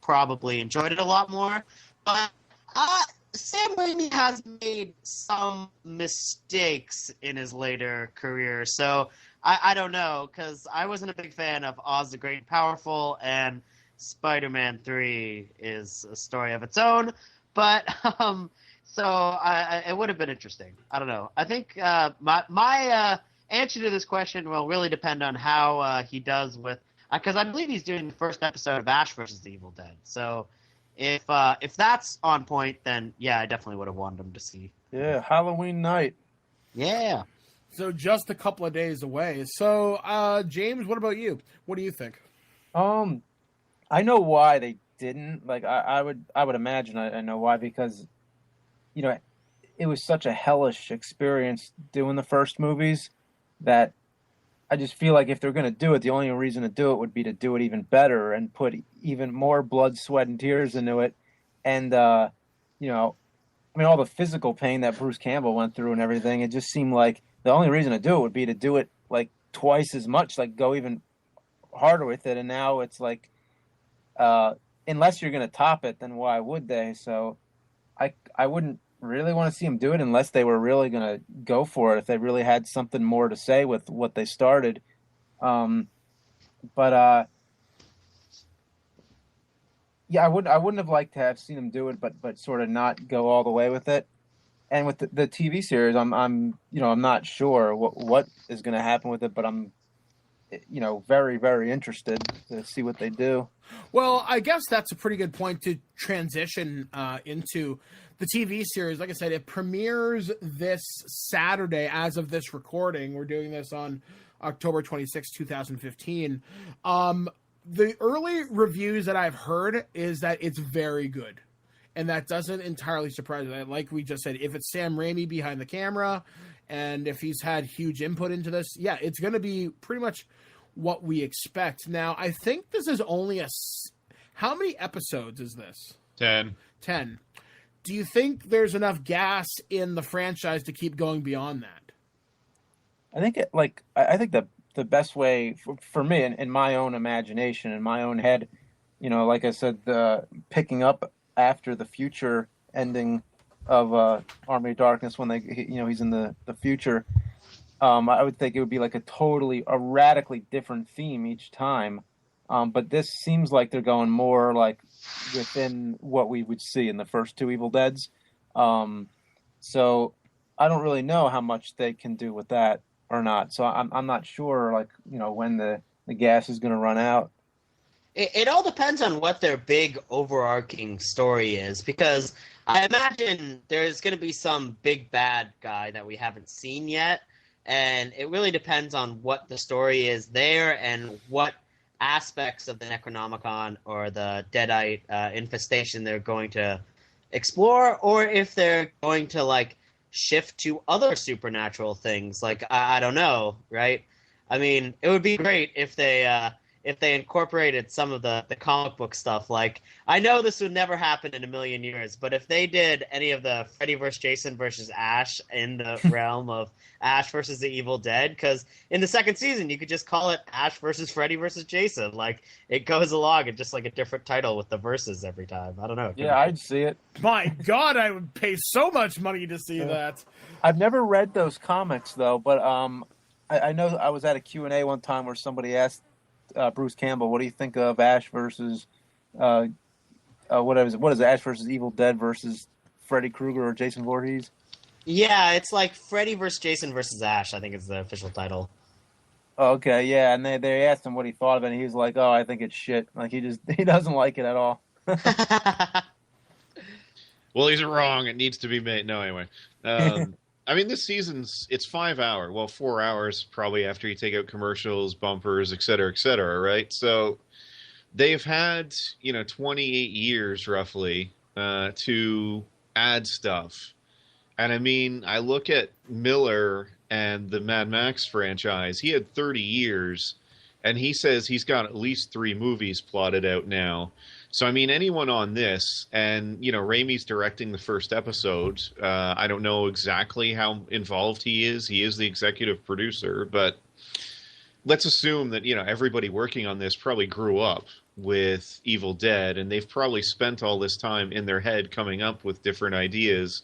[SPEAKER 7] probably enjoyed it a lot more. But Sam Raimi has made some mistakes in his later career, so I don't know, because I wasn't a big fan of Oz the Great and Powerful, and Spider-Man 3 is a story of its own, but so it would have been interesting. I don't know. I think my answer to this question will really depend on how he does with, because I believe he's doing the first episode of Ash vs. the Evil Dead. So if that's on point, then yeah, I definitely would have wanted him to see.
[SPEAKER 5] Yeah, Halloween night.
[SPEAKER 7] Yeah.
[SPEAKER 1] So just a couple of days away. So James, what about you? What do you think?
[SPEAKER 5] I know why they didn't. Like I would imagine I know why, because it was such a hellish experience doing the first movies that I just feel like if they're going to do it, the only reason to do it would be to do it even better and put even more blood, sweat, and tears into it. And all the physical pain that Bruce Campbell went through and everything, it just seemed like the only reason to do it would be to do it like twice as much, like go even harder with it. And now it's like, unless you're going to top it, then why would they? So I wouldn't really want to see them do it unless they were really going to go for it, if they really had something more to say with what they started. Yeah, I wouldn't have liked to have seen them do it, but sort of not go all the way with it. And with the TV series, I'm not sure what is going to happen with it, but I'm very, very interested to see what they do.
[SPEAKER 1] Well, I guess that's a pretty good point to transition into the TV series. Like I said, it premieres this Saturday as of this recording. We're doing this on October 26, 2015. The early reviews that I've heard is that it's very good. And that doesn't entirely surprise me. Like we just said, if it's Sam Raimi behind the camera and if he's had huge input into this, yeah, it's going to be pretty much what we expect. Now, I think this is only how many episodes is this?
[SPEAKER 4] 10.
[SPEAKER 1] 10. Do you think there's enough gas in the franchise to keep going beyond that?
[SPEAKER 5] I think I think the best way for me in my own imagination, in my own head, like I said, picking up after the future ending of Army of Darkness, when he's in the future, I would think it would be like a radically different theme each time. But this seems like they're going more like within what we would see in the first two Evil Deads. So I don't really know how much they can do with that or not. So I'm not sure, when the gas is going to run out.
[SPEAKER 7] It all depends on what their big overarching story is, because I imagine there's going to be some big bad guy that we haven't seen yet, and it really depends on what the story is there and what aspects of the Necronomicon or the Deadite infestation they're going to explore, or if they're going to shift to other supernatural things. I don't know, right? I mean, it would be great if they incorporated some of the comic book stuff. I know this would never happen in a million years, but if they did any of the Freddy vs. Jason versus Ash in the realm of Ash versus the Evil Dead, because in the second season, you could just call it Ash versus Freddy versus Jason. It goes along and just a different title with the verses every time. I don't know.
[SPEAKER 5] Yeah, I'd see it.
[SPEAKER 1] My God, I would pay so much money to see that.
[SPEAKER 5] I've never read those comics, though, but I know I was at a Q&A one time where somebody asked Bruce Campbell, what do you think of Ash versus what is it, Ash versus Evil Dead versus Freddy Krueger or Jason Voorhees?
[SPEAKER 7] Yeah, it's Freddy versus Jason versus Ash, I think is the official title.
[SPEAKER 5] Okay, yeah, and they asked him what he thought of it, and he was like, "Oh, I think it's shit." He doesn't like it at all.
[SPEAKER 4] Well, he's wrong. It needs to be made. No, anyway. I mean, this season's, it's 5 hours. Well, 4 hours probably after you take out commercials, bumpers, et cetera, right? So they've had, 28 years roughly to add stuff. And I mean, I look at Miller and the Mad Max franchise. He had 30 years, and he says he's got at least 3 movies plotted out now. So, I mean, anyone on this, and, Raimi's directing the first episode. I don't know exactly how involved he is. He is the executive producer, but let's assume that, everybody working on this probably grew up with Evil Dead, and they've probably spent all this time in their head coming up with different ideas.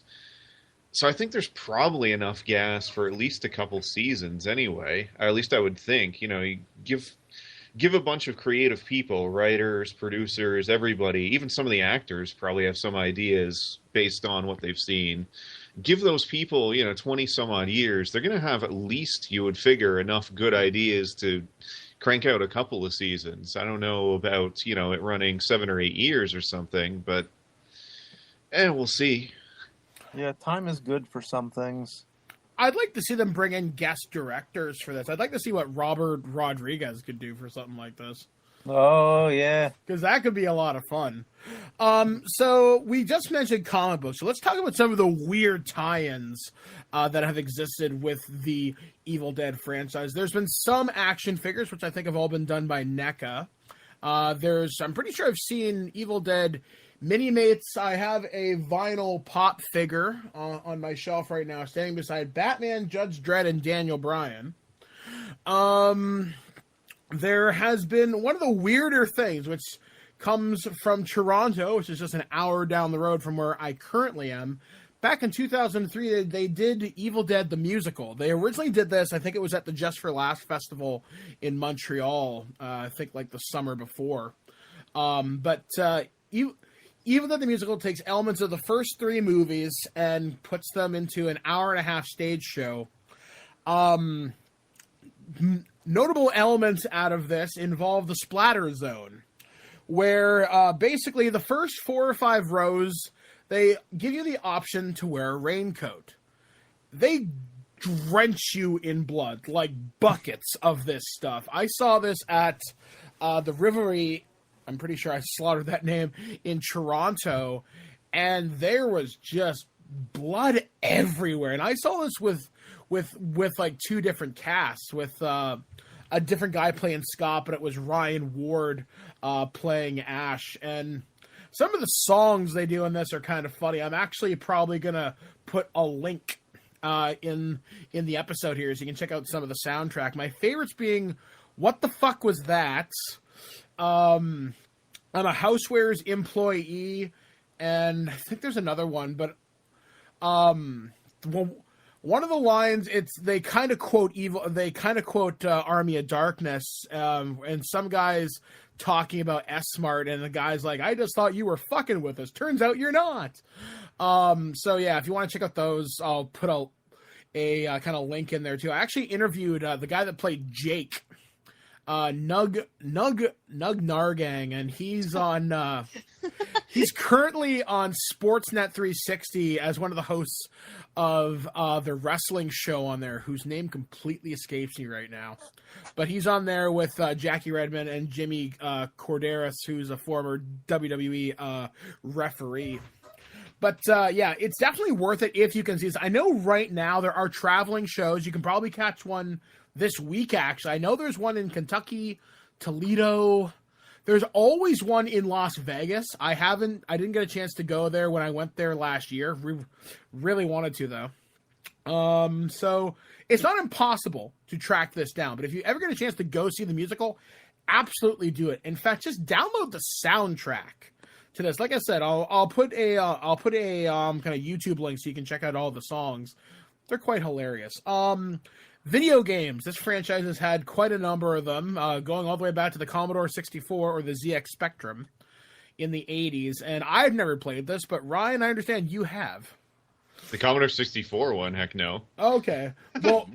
[SPEAKER 4] So I think there's probably enough gas for at least a couple seasons anyway. Or at least I would think. You give a bunch of creative people, writers, producers, everybody, even some of the actors probably have some ideas based on what they've seen. Give those people, 20 some odd years, they're going to have at least, you would figure, enough good ideas to crank out a couple of seasons. I don't know about, it running 7 or 8 years or something, but we'll see.
[SPEAKER 5] Yeah, time is good for some things.
[SPEAKER 1] I'd like to see them bring in guest directors for this. I'd like to see what Robert Rodriguez could do for something like this.
[SPEAKER 5] Oh yeah.
[SPEAKER 1] Because that could be a lot of fun. So we just mentioned comic books. So let's talk about some of the weird tie-ins that have existed with the Evil Dead franchise. There's been some action figures, which I think have all been done by NECA. I'm pretty sure I've seen Evil Dead Mini-Mates. I have a vinyl pop figure on my shelf right now, standing beside Batman, Judge Dredd, and Daniel Bryan. There has been one of the weirder things, which comes from Toronto, which is just an hour down the road from where I currently am. Back in 2003, they did Evil Dead the Musical. They originally did this, I think it was at the Just for Laughs Festival in Montreal, I think like the summer before. But Evil Dead the Musical takes elements of the first three movies and puts them into an hour-and-a-half stage show. Notable elements out of this involve the splatter zone, where basically the first 4 or 5 rows, they give you the option to wear a raincoat. They drench you in blood, like buckets of this stuff. I saw this at the Rivery, I'm pretty sure I slaughtered that name, in Toronto, and there was just blood everywhere. And I saw this with like 2 different casts, with a different guy playing Scott, but it was Ryan Ward playing Ash. And some of the songs they do in this are kind of funny. I'm actually probably gonna put a link in the episode here, so you can check out some of the soundtrack. My favorites being "What the Fuck Was That?" I'm a Housewares employee, and I think there's another one, but one of the lines, they kind of quote Army of Darkness, and some guys talking about S-Smart, and the guy's like, I just thought you were fucking with us. Turns out you're not. So yeah, if you want to check out those, I'll put a kind of link in there too. I actually interviewed the guy that played Jake, Nug Nargang, and he's on he's currently on Sportsnet 360 as one of the hosts of the wrestling show on there, whose name completely escapes me right now. But he's on there with Jackie Redmond and Jimmy Corderas, who's a former WWE referee. But yeah, it's definitely worth it if you can see this. I know right now there are traveling shows. You can probably catch one this week, actually. I know there's one in Kentucky, Toledo. There's always one in Las Vegas. I didn't get a chance to go there when I went there last year. Really wanted to, though. So it's not impossible to track this down, but if you ever get a chance to go see the musical, absolutely do it. In fact, just download the soundtrack to this. Like I said, I'll put a kind of YouTube link so you can check out all the songs. They're quite hilarious. Video games. This franchise has had quite a number of them, going all the way back to the Commodore 64 or the ZX Spectrum in the 80s. And I've never played this, but Ryan, I understand you have.
[SPEAKER 4] The Commodore 64 one, heck no.
[SPEAKER 1] Okay. Well,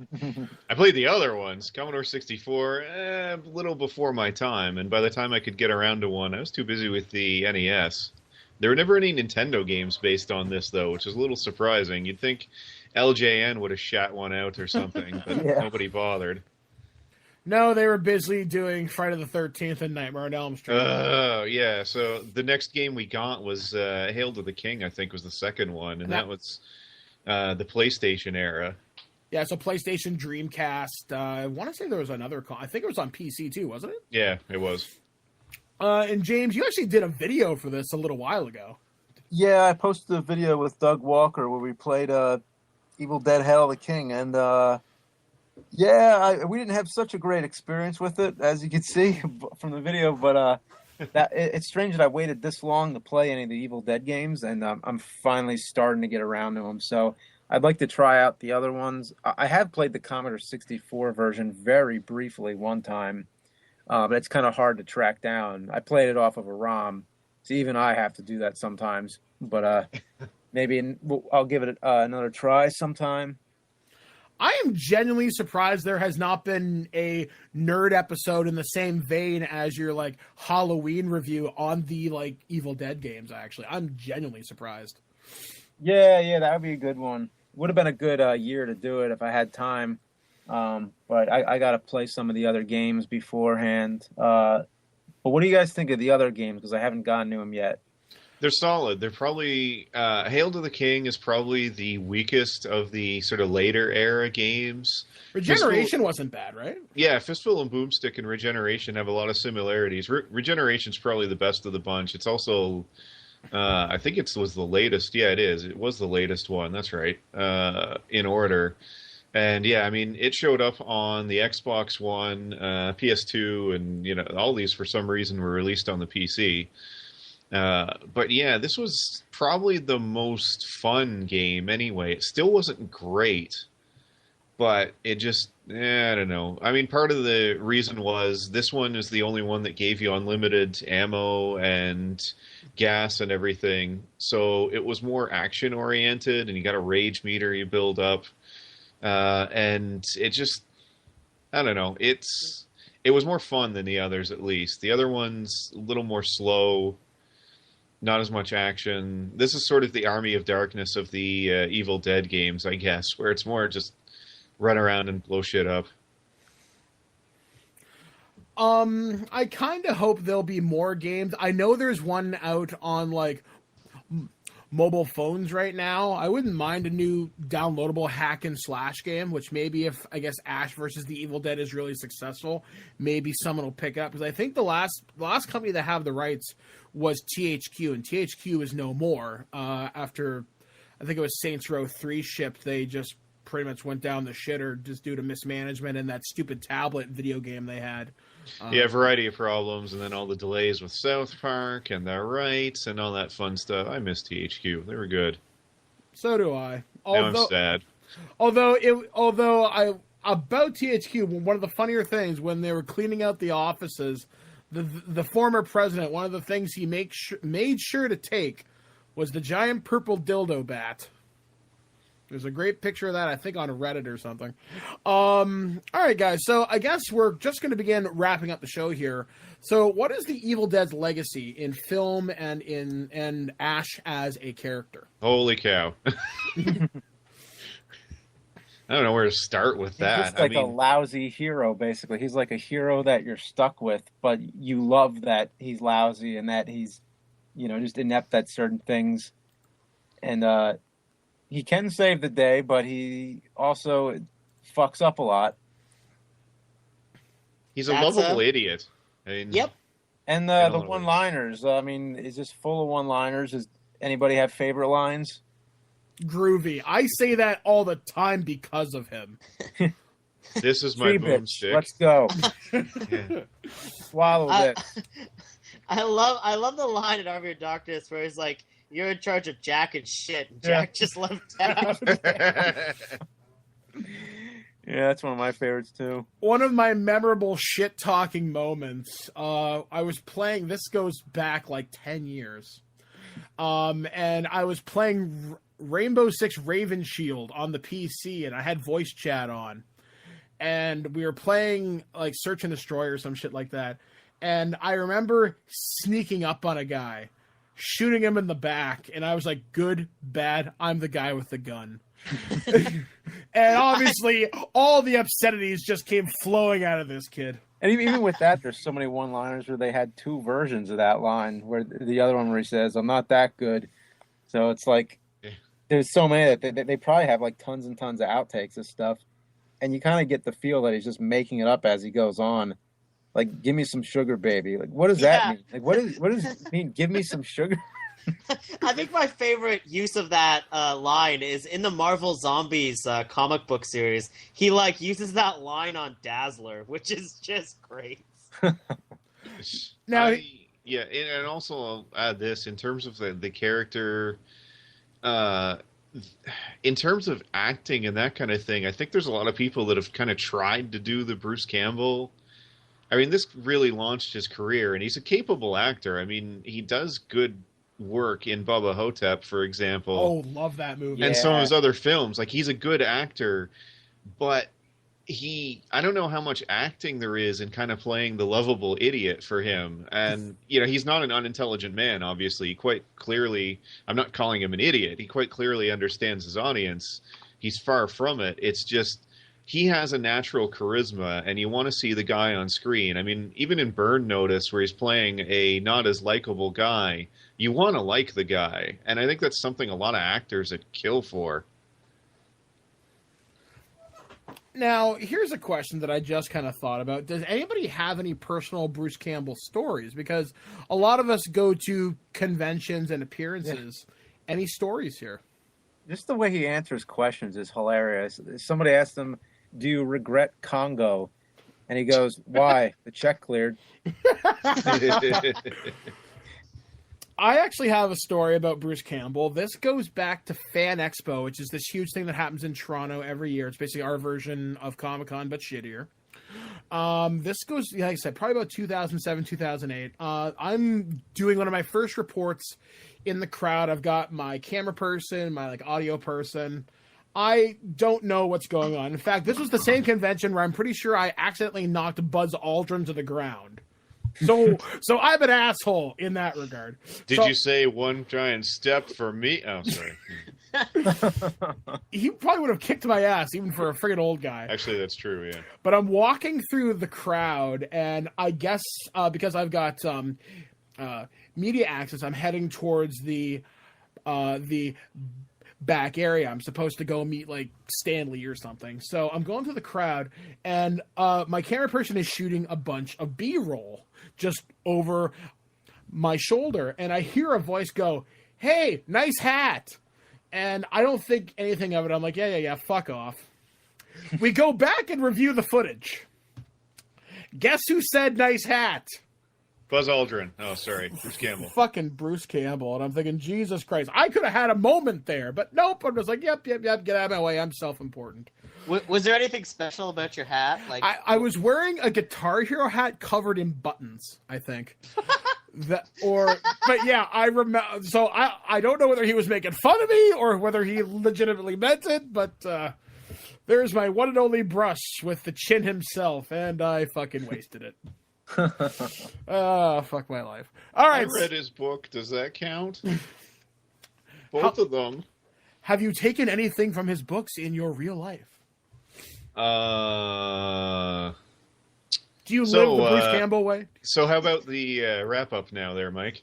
[SPEAKER 4] I played the other ones. Commodore 64, a little before my time, and by the time I could get around to one, I was too busy with the NES. There were never any Nintendo games based on this, though, which is a little surprising. You'd think LJN would have shat one out or something, but nobody bothered.
[SPEAKER 1] No, they were busy doing Friday the 13th and Nightmare on Elm Street.
[SPEAKER 4] Oh, yeah. So the next game we got was Hail to the King, I think was the second one, and that was the PlayStation era.
[SPEAKER 1] Yeah, so PlayStation, Dreamcast. I want to say there was another. I think it was on PC too, wasn't it?
[SPEAKER 4] Yeah, it was.
[SPEAKER 1] And James, you actually did a video for this a little while ago.
[SPEAKER 5] Yeah, I posted a video with Doug Walker where we played Evil Dead Hail the King, and we didn't have such a great experience with it, as you can see from the video, but it's strange that I waited this long to play any of the Evil Dead games, and I'm finally starting to get around to them, so I'd like to try out the other ones. I have played the Commodore 64 version very briefly one time, but it's kind of hard to track down. I played it off of a ROM, so even I have to do that sometimes, but maybe I'll give it another try sometime.
[SPEAKER 1] I am genuinely surprised there has not been a nerd episode in the same vein as your like Halloween review on the like Evil Dead games. Actually, I'm genuinely surprised.
[SPEAKER 5] Yeah, that would be a good one. Would have been a good year to do it if I had time. But I got to play some of the other games beforehand. But what do you guys think of the other games? Because I haven't gotten to them yet.
[SPEAKER 4] They're solid. They're probably Hail to the King is probably the weakest of the sort of later era games.
[SPEAKER 1] Regeneration wasn't bad, right?
[SPEAKER 4] Yeah, Fistful and Boomstick and Regeneration have a lot of similarities. Regeneration's probably the best of the bunch. It's also, I think it was the latest. Yeah, it is. It was the latest one. That's right. In order. And yeah, I mean, it showed up on the Xbox One, PS2, and all these for some reason were released on the PC. But yeah, this was probably the most fun game anyway. It still wasn't great, but it just, I don't know. I mean, part of the reason was this one is the only one that gave you unlimited ammo and gas and everything. So it was more action oriented, and you got a rage meter you build up. And it just, I don't know. It was more fun than the others, at least. The other one's a little more slow. Not as much action. This is sort of the Army of Darkness of the Evil Dead games, I guess, where it's more just run around and blow shit up.
[SPEAKER 1] I kind of hope there'll be more games. I know there's one out on like mobile phones right now. I wouldn't mind a new downloadable hack and slash game, which maybe if, I guess, Ash versus the Evil Dead is really successful, maybe someone will pick up. Because I think the last company that have the rights was THQ, and THQ is no more. After, I think it was Saints Row 3 shipped, they just pretty much went down the shitter just due to mismanagement and that stupid tablet video game they had.
[SPEAKER 4] Yeah, a variety of problems, and then all the delays with South Park and their rights and all that fun stuff. I miss THQ. They were good.
[SPEAKER 1] So do I.
[SPEAKER 4] Now I'm sad.
[SPEAKER 1] About THQ, one of the funnier things when they were cleaning out the offices, the former president, one of the things he made sure to take was the giant purple dildo bat. There's a great picture of that, I think, on Reddit or something. All right, guys. So I guess we're just going to begin wrapping up the show here. So what is the Evil Dead's legacy in film and in Ash as a character?
[SPEAKER 4] Holy cow. I don't know where to start with that.
[SPEAKER 5] He's just like a lousy hero, basically. He's like a hero that you're stuck with, but you love that he's lousy and that he's, just inept at certain things. And, he can save the day, but he also fucks up a lot.
[SPEAKER 4] He's a lovable idiot.
[SPEAKER 7] Yep.
[SPEAKER 5] And the one-liners. I mean, is just full of one-liners. Does anybody have favorite lines?
[SPEAKER 1] Groovy. I say that all the time because of him.
[SPEAKER 4] This is my boomstick.
[SPEAKER 5] Let's go. Swallow it.
[SPEAKER 7] I love the line in Army of Darkness where he's like, "You're in charge of Jack and shit," and Jack just left town.
[SPEAKER 5] Yeah, that's one of my favorites too.
[SPEAKER 1] One of my memorable shit-talking moments. I was playing. This goes back like 10 years, and I was playing Rainbow Six Raven Shield on the PC, and I had voice chat on, and we were playing like Search and Destroy or some shit like that. And I remember sneaking up on a guy, shooting him in the back, and I was like, good, bad, I'm the guy with the gun. And obviously, all the obscenities just came flowing out of this kid.
[SPEAKER 5] And even with that, there's so many one-liners where they had two versions of that line, where the other one where he says, "I'm not that good." So it's like, there's so many that they probably have like tons and tons of outtakes of stuff. And you kind of get the feel that he's just making it up as he goes on. Like, give me some sugar, baby. Like, what does that mean? Like, what does it mean? Give me some sugar.
[SPEAKER 7] I think my favorite use of that line is in the Marvel Zombies comic book series. He uses that line on Dazzler, which is just great.
[SPEAKER 1] Now,
[SPEAKER 4] and also I'll add this in terms of the character. In terms of acting and that kind of thing, I think there's a lot of people that have kind of tried to do the Bruce Campbell. I mean, this really launched his career, and he's a capable actor. I mean, he does good work in Bubba Hotep, for example.
[SPEAKER 1] Oh, love that movie.
[SPEAKER 4] And some of his other films. Like, he's a good actor, but I don't know how much acting there is in kind of playing the lovable idiot for him. And, he's not an unintelligent man, obviously. He quite clearly, I'm not calling him an idiot. He quite clearly understands his audience. He's far from it. It's just he has a natural charisma, and you want to see the guy on screen. I mean, even in Burn Notice, where he's playing a not as likable guy, you want to like the guy. And I think that's something a lot of actors would kill for.
[SPEAKER 1] Now, here's a question that I just kind of thought about. Does anybody have any personal Bruce Campbell stories? Because a lot of us go to conventions and appearances. Yeah. Any stories here?
[SPEAKER 5] Just the way he answers questions is hilarious. Somebody asked him, "Do you regret Congo?" And he goes, "Why? The check cleared."
[SPEAKER 1] I actually have a story about Bruce Campbell. This goes back to Fan Expo, which is this huge thing that happens in Toronto every year. It's basically our version of Comic-Con, but shittier. This goes, like I said, probably about 2007, 2008. I'm doing one of my first reports in the crowd. I've got my camera person, my audio person. I don't know what's going on. In fact, this was the same convention where I'm pretty sure I accidentally knocked Buzz Aldrin to the ground. So I'm an asshole in that regard.
[SPEAKER 4] Did you say one giant step for me? Oh, sorry.
[SPEAKER 1] He probably would have kicked my ass, even for a friggin' old guy.
[SPEAKER 4] Actually, that's true, yeah.
[SPEAKER 1] But I'm walking through the crowd, and I guess because I've got media access, I'm heading towards the back area. I'm supposed to go meet Stanley or something. So I'm going through the crowd, and my camera person is shooting a bunch of B-roll just over my shoulder, and I hear a voice go, "Hey, nice hat." And I don't think anything of it. I'm like, yeah, fuck off. We go back and review the footage. Guess who said nice hat?
[SPEAKER 4] Buzz Aldrin. Oh, sorry. Bruce Campbell.
[SPEAKER 1] Fucking Bruce Campbell. And I'm thinking, Jesus Christ. I could have had a moment there, but nope. I'm just like, yep, get out of my way. I'm self-important.
[SPEAKER 7] Was there anything special about your hat?
[SPEAKER 1] I was wearing a Guitar Hero hat covered in buttons, I think. But yeah, I remember. So I don't know whether he was making fun of me or whether he legitimately meant it, but there's my one and only brush with the chin himself, and I fucking wasted it. Oh, fuck my life. All right.
[SPEAKER 4] I read his book. Does that count? Both of them.
[SPEAKER 1] Have you taken anything from his books in your real life? Do you live the Bruce Campbell way?
[SPEAKER 4] So how about the wrap-up now there, Mike?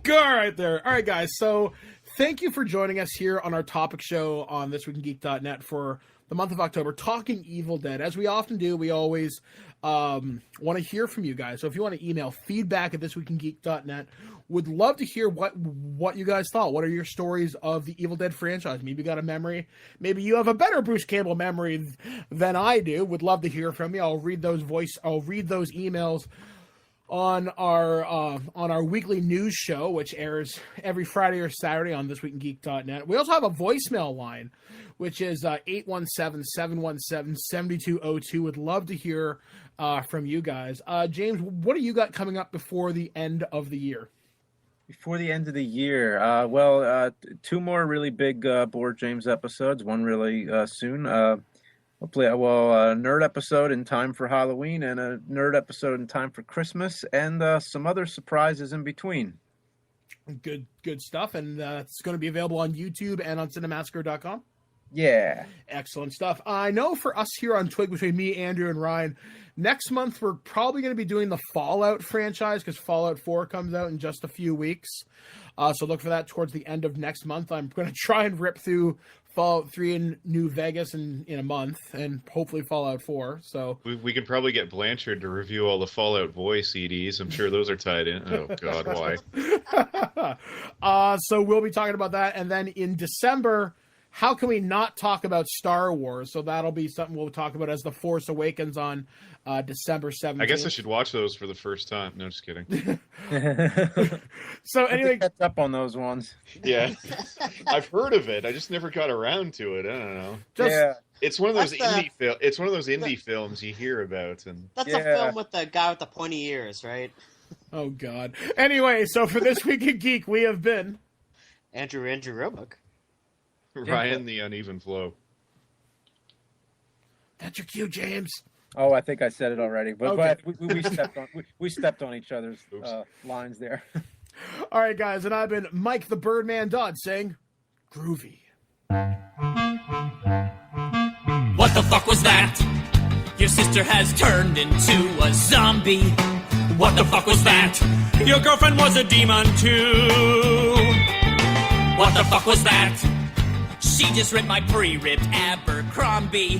[SPEAKER 1] Go right there. All right, guys. So thank you for joining us here on our topic show on ThisWeekInGeek.net for the month of October, talking Evil Dead. As we often do, we always want to hear from you guys. So if you want to email feedback@ThisWeekInGeek.net, would love to hear what you guys thought. What are your stories of the Evil Dead franchise? Maybe you got a memory. Maybe you have a better Bruce Campbell memory than I do. Would love to hear from you. I'll read those emails on our weekly news show, which airs every Friday or Saturday on ThisWeekInGeek.net. We also have a voicemail line, which is 817-717-7202. Would love to hear from you guys. James, what do you got coming up before the end of the year?
[SPEAKER 5] Before the end of the year, two more really big Board James episodes. One really soon. Hopefully, a nerd episode in time for Halloween, and a nerd episode in time for Christmas, and some other surprises in between.
[SPEAKER 1] Good stuff, and it's going to be available on YouTube and on Cinemassacre.com.
[SPEAKER 5] Yeah.
[SPEAKER 1] Excellent stuff. I know for us here on Twig, between me, Andrew, and Ryan, next month we're probably going to be doing the Fallout franchise because Fallout 4 comes out in just a few weeks. So look for that towards the end of next month. I'm going to try and rip through Fallout 3 in New Vegas in a month, and hopefully Fallout 4. So
[SPEAKER 4] we can probably get Blanchard to review all the Fallout voice CDs. I'm sure those are tied in. Oh, God, why?
[SPEAKER 1] So we'll be talking about that. And then in December, how can we not talk about Star Wars? So that'll be something we'll talk about as The Force Awakens on December 17th.
[SPEAKER 4] I guess I should watch those for the first time. No, just kidding.
[SPEAKER 1] So anyway,
[SPEAKER 5] catch up on those ones.
[SPEAKER 4] Yeah, I've heard of it. I just never got around to it. I don't know.
[SPEAKER 5] Yeah.
[SPEAKER 4] It's one of those indie films you hear about, and
[SPEAKER 7] that's a film with the guy with the pointy ears, right?
[SPEAKER 1] Oh God. Anyway, so for This Week in Geek, we have been
[SPEAKER 7] Andrew Roebuck.
[SPEAKER 4] Ryan the Uneven Flow.
[SPEAKER 1] That's your cue, James.
[SPEAKER 5] Oh, I think I said it already, but
[SPEAKER 1] Okay.
[SPEAKER 5] we stepped on each other's lines there.
[SPEAKER 1] All right, guys, and I've been Mike the Birdman Dodd saying, groovy.
[SPEAKER 2] What the fuck was that? Your sister has turned into a zombie. What the fuck was that? Your girlfriend was a demon too. What the fuck was that? She just ripped my pre-ripped Abercrombie.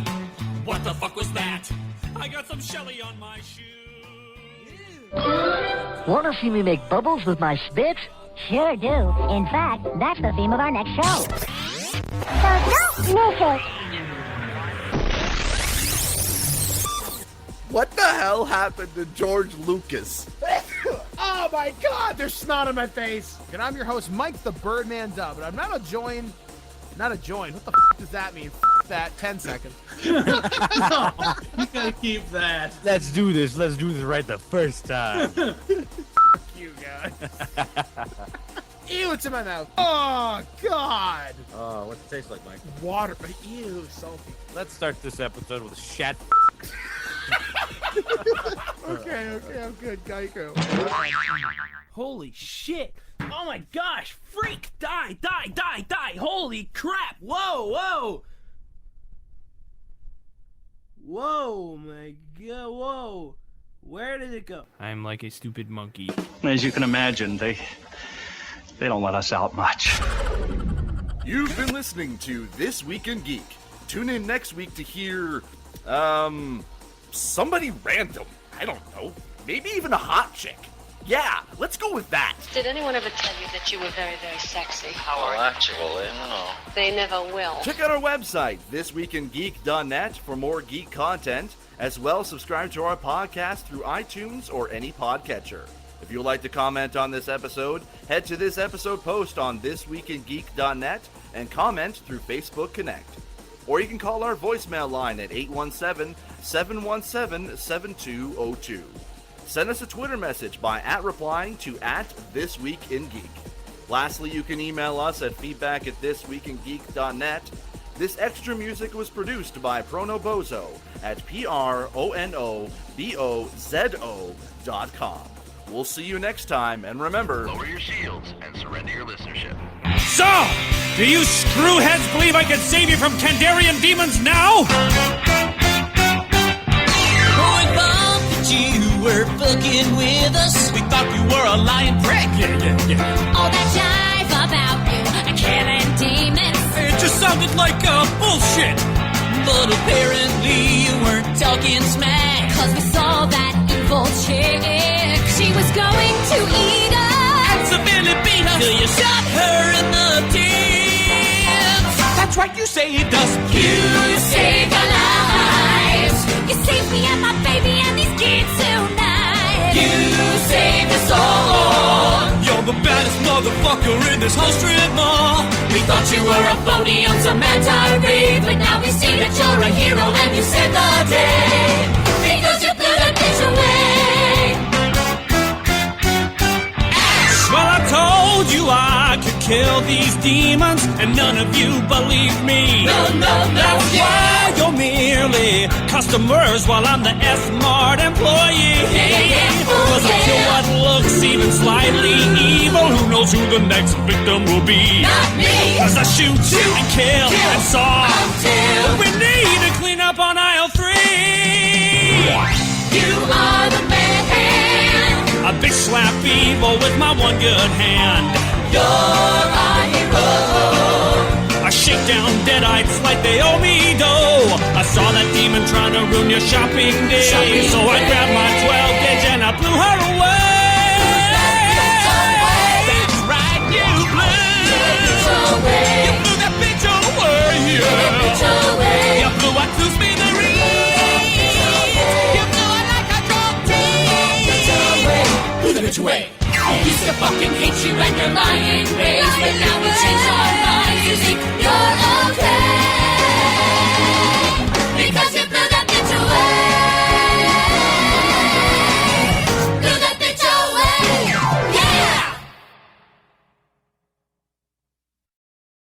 [SPEAKER 2] What the fuck was that? I got some Shelly on my shoe.
[SPEAKER 8] Want to see me make bubbles with my spit? Sure do. In fact, that's the theme of our next show. So don't miss it.
[SPEAKER 9] What the hell happened to George Lucas?
[SPEAKER 1] Oh my god, there's snot on my face. And I'm your host, Mike the Birdman Dub, and I'm not a join. What the f does that mean? F that, 10 seconds.
[SPEAKER 10] You gotta keep that.
[SPEAKER 11] Let's do this right the first time.
[SPEAKER 1] F you guys. Ew, it's in my mouth. Oh god.
[SPEAKER 11] Oh, what's it taste like, Mike?
[SPEAKER 1] Water. Ew, salty.
[SPEAKER 11] Let's start this episode with a shat.
[SPEAKER 1] Okay, I'm good. Geico.
[SPEAKER 10] Holy shit. Oh my gosh. Freak. Die. Holy crap. Whoa. Whoa, my god. Whoa. Where did it go? I'm like a stupid monkey.
[SPEAKER 12] As you can imagine, they don't let us out much.
[SPEAKER 9] You've been listening to This Week in Geek. Tune in next week to hear, somebody random. I don't know. Maybe even a hot chick. Yeah, let's go with that.
[SPEAKER 13] Did anyone ever tell you that you were very, very sexy?
[SPEAKER 14] Well, actually, no.
[SPEAKER 13] They never will.
[SPEAKER 9] Check out our website, thisweekingeek.net, for more geek content, as well as subscribe to our podcast through iTunes or any podcatcher. If you would like to comment on this episode, head to this episode post on thisweekingeek.net and comment through Facebook Connect. Or you can call our voicemail line at 817-717-7202. Send us a Twitter message by replying to @ThisWeekInGeek. Lastly, you can email us at feedback@thisweekingeek.net. This extra music was produced by Pronobozo at pronobozo.com. We'll see you next time, and remember,
[SPEAKER 14] Lower your shields and surrender your listenership.
[SPEAKER 2] So, do you screwheads believe I can save you from Kandarian demons now?
[SPEAKER 15] We thought that you were fucking with us.
[SPEAKER 2] We thought you were a lying prick. Yeah.
[SPEAKER 15] All that jive about you and killing demons.
[SPEAKER 2] It just sounded like bullshit.
[SPEAKER 15] But apparently you weren't talking smack. 'Cause we saw that evil chick. She was going to eat us.
[SPEAKER 2] And severely beat us.
[SPEAKER 15] Till you shot her in the tits.
[SPEAKER 2] That's right, you saved us.
[SPEAKER 15] You saved our lives. You saved me and my baby and these kids tonight. You saved us all.
[SPEAKER 2] You're the baddest motherfucker in this whole strip mall.
[SPEAKER 15] We thought you were a phony on some anti-rape, but now we see that you're a hero and you saved the day. Because you blew that bitch away.
[SPEAKER 2] Well, I told you I could kill these demons, and none of you believed me.
[SPEAKER 15] No.
[SPEAKER 2] That's why you're merely customers, while I'm the S-Mart employee.
[SPEAKER 15] Yeah.
[SPEAKER 2] Cause I kill what looks even slightly evil. Who knows who the next victim will be?
[SPEAKER 15] Not me.
[SPEAKER 2] Cause I shoot and kill and saw.
[SPEAKER 15] Until
[SPEAKER 2] we need to clean up on aisle 3.
[SPEAKER 15] You are the man.
[SPEAKER 2] A big slap evil with my one good hand.
[SPEAKER 15] You're our hero.
[SPEAKER 2] I shake down deadites like they owe me dough. I saw that demon trying to ruin your shopping day. So I grabbed my 12 gauge and I blew her away. That's right, you blew. You blew that bitch away. You blew her to smithereens. You blew her like a drop
[SPEAKER 15] Blew the bitch away. We used to fucking hate you and your lying ways, but now we changed our minds. You think you're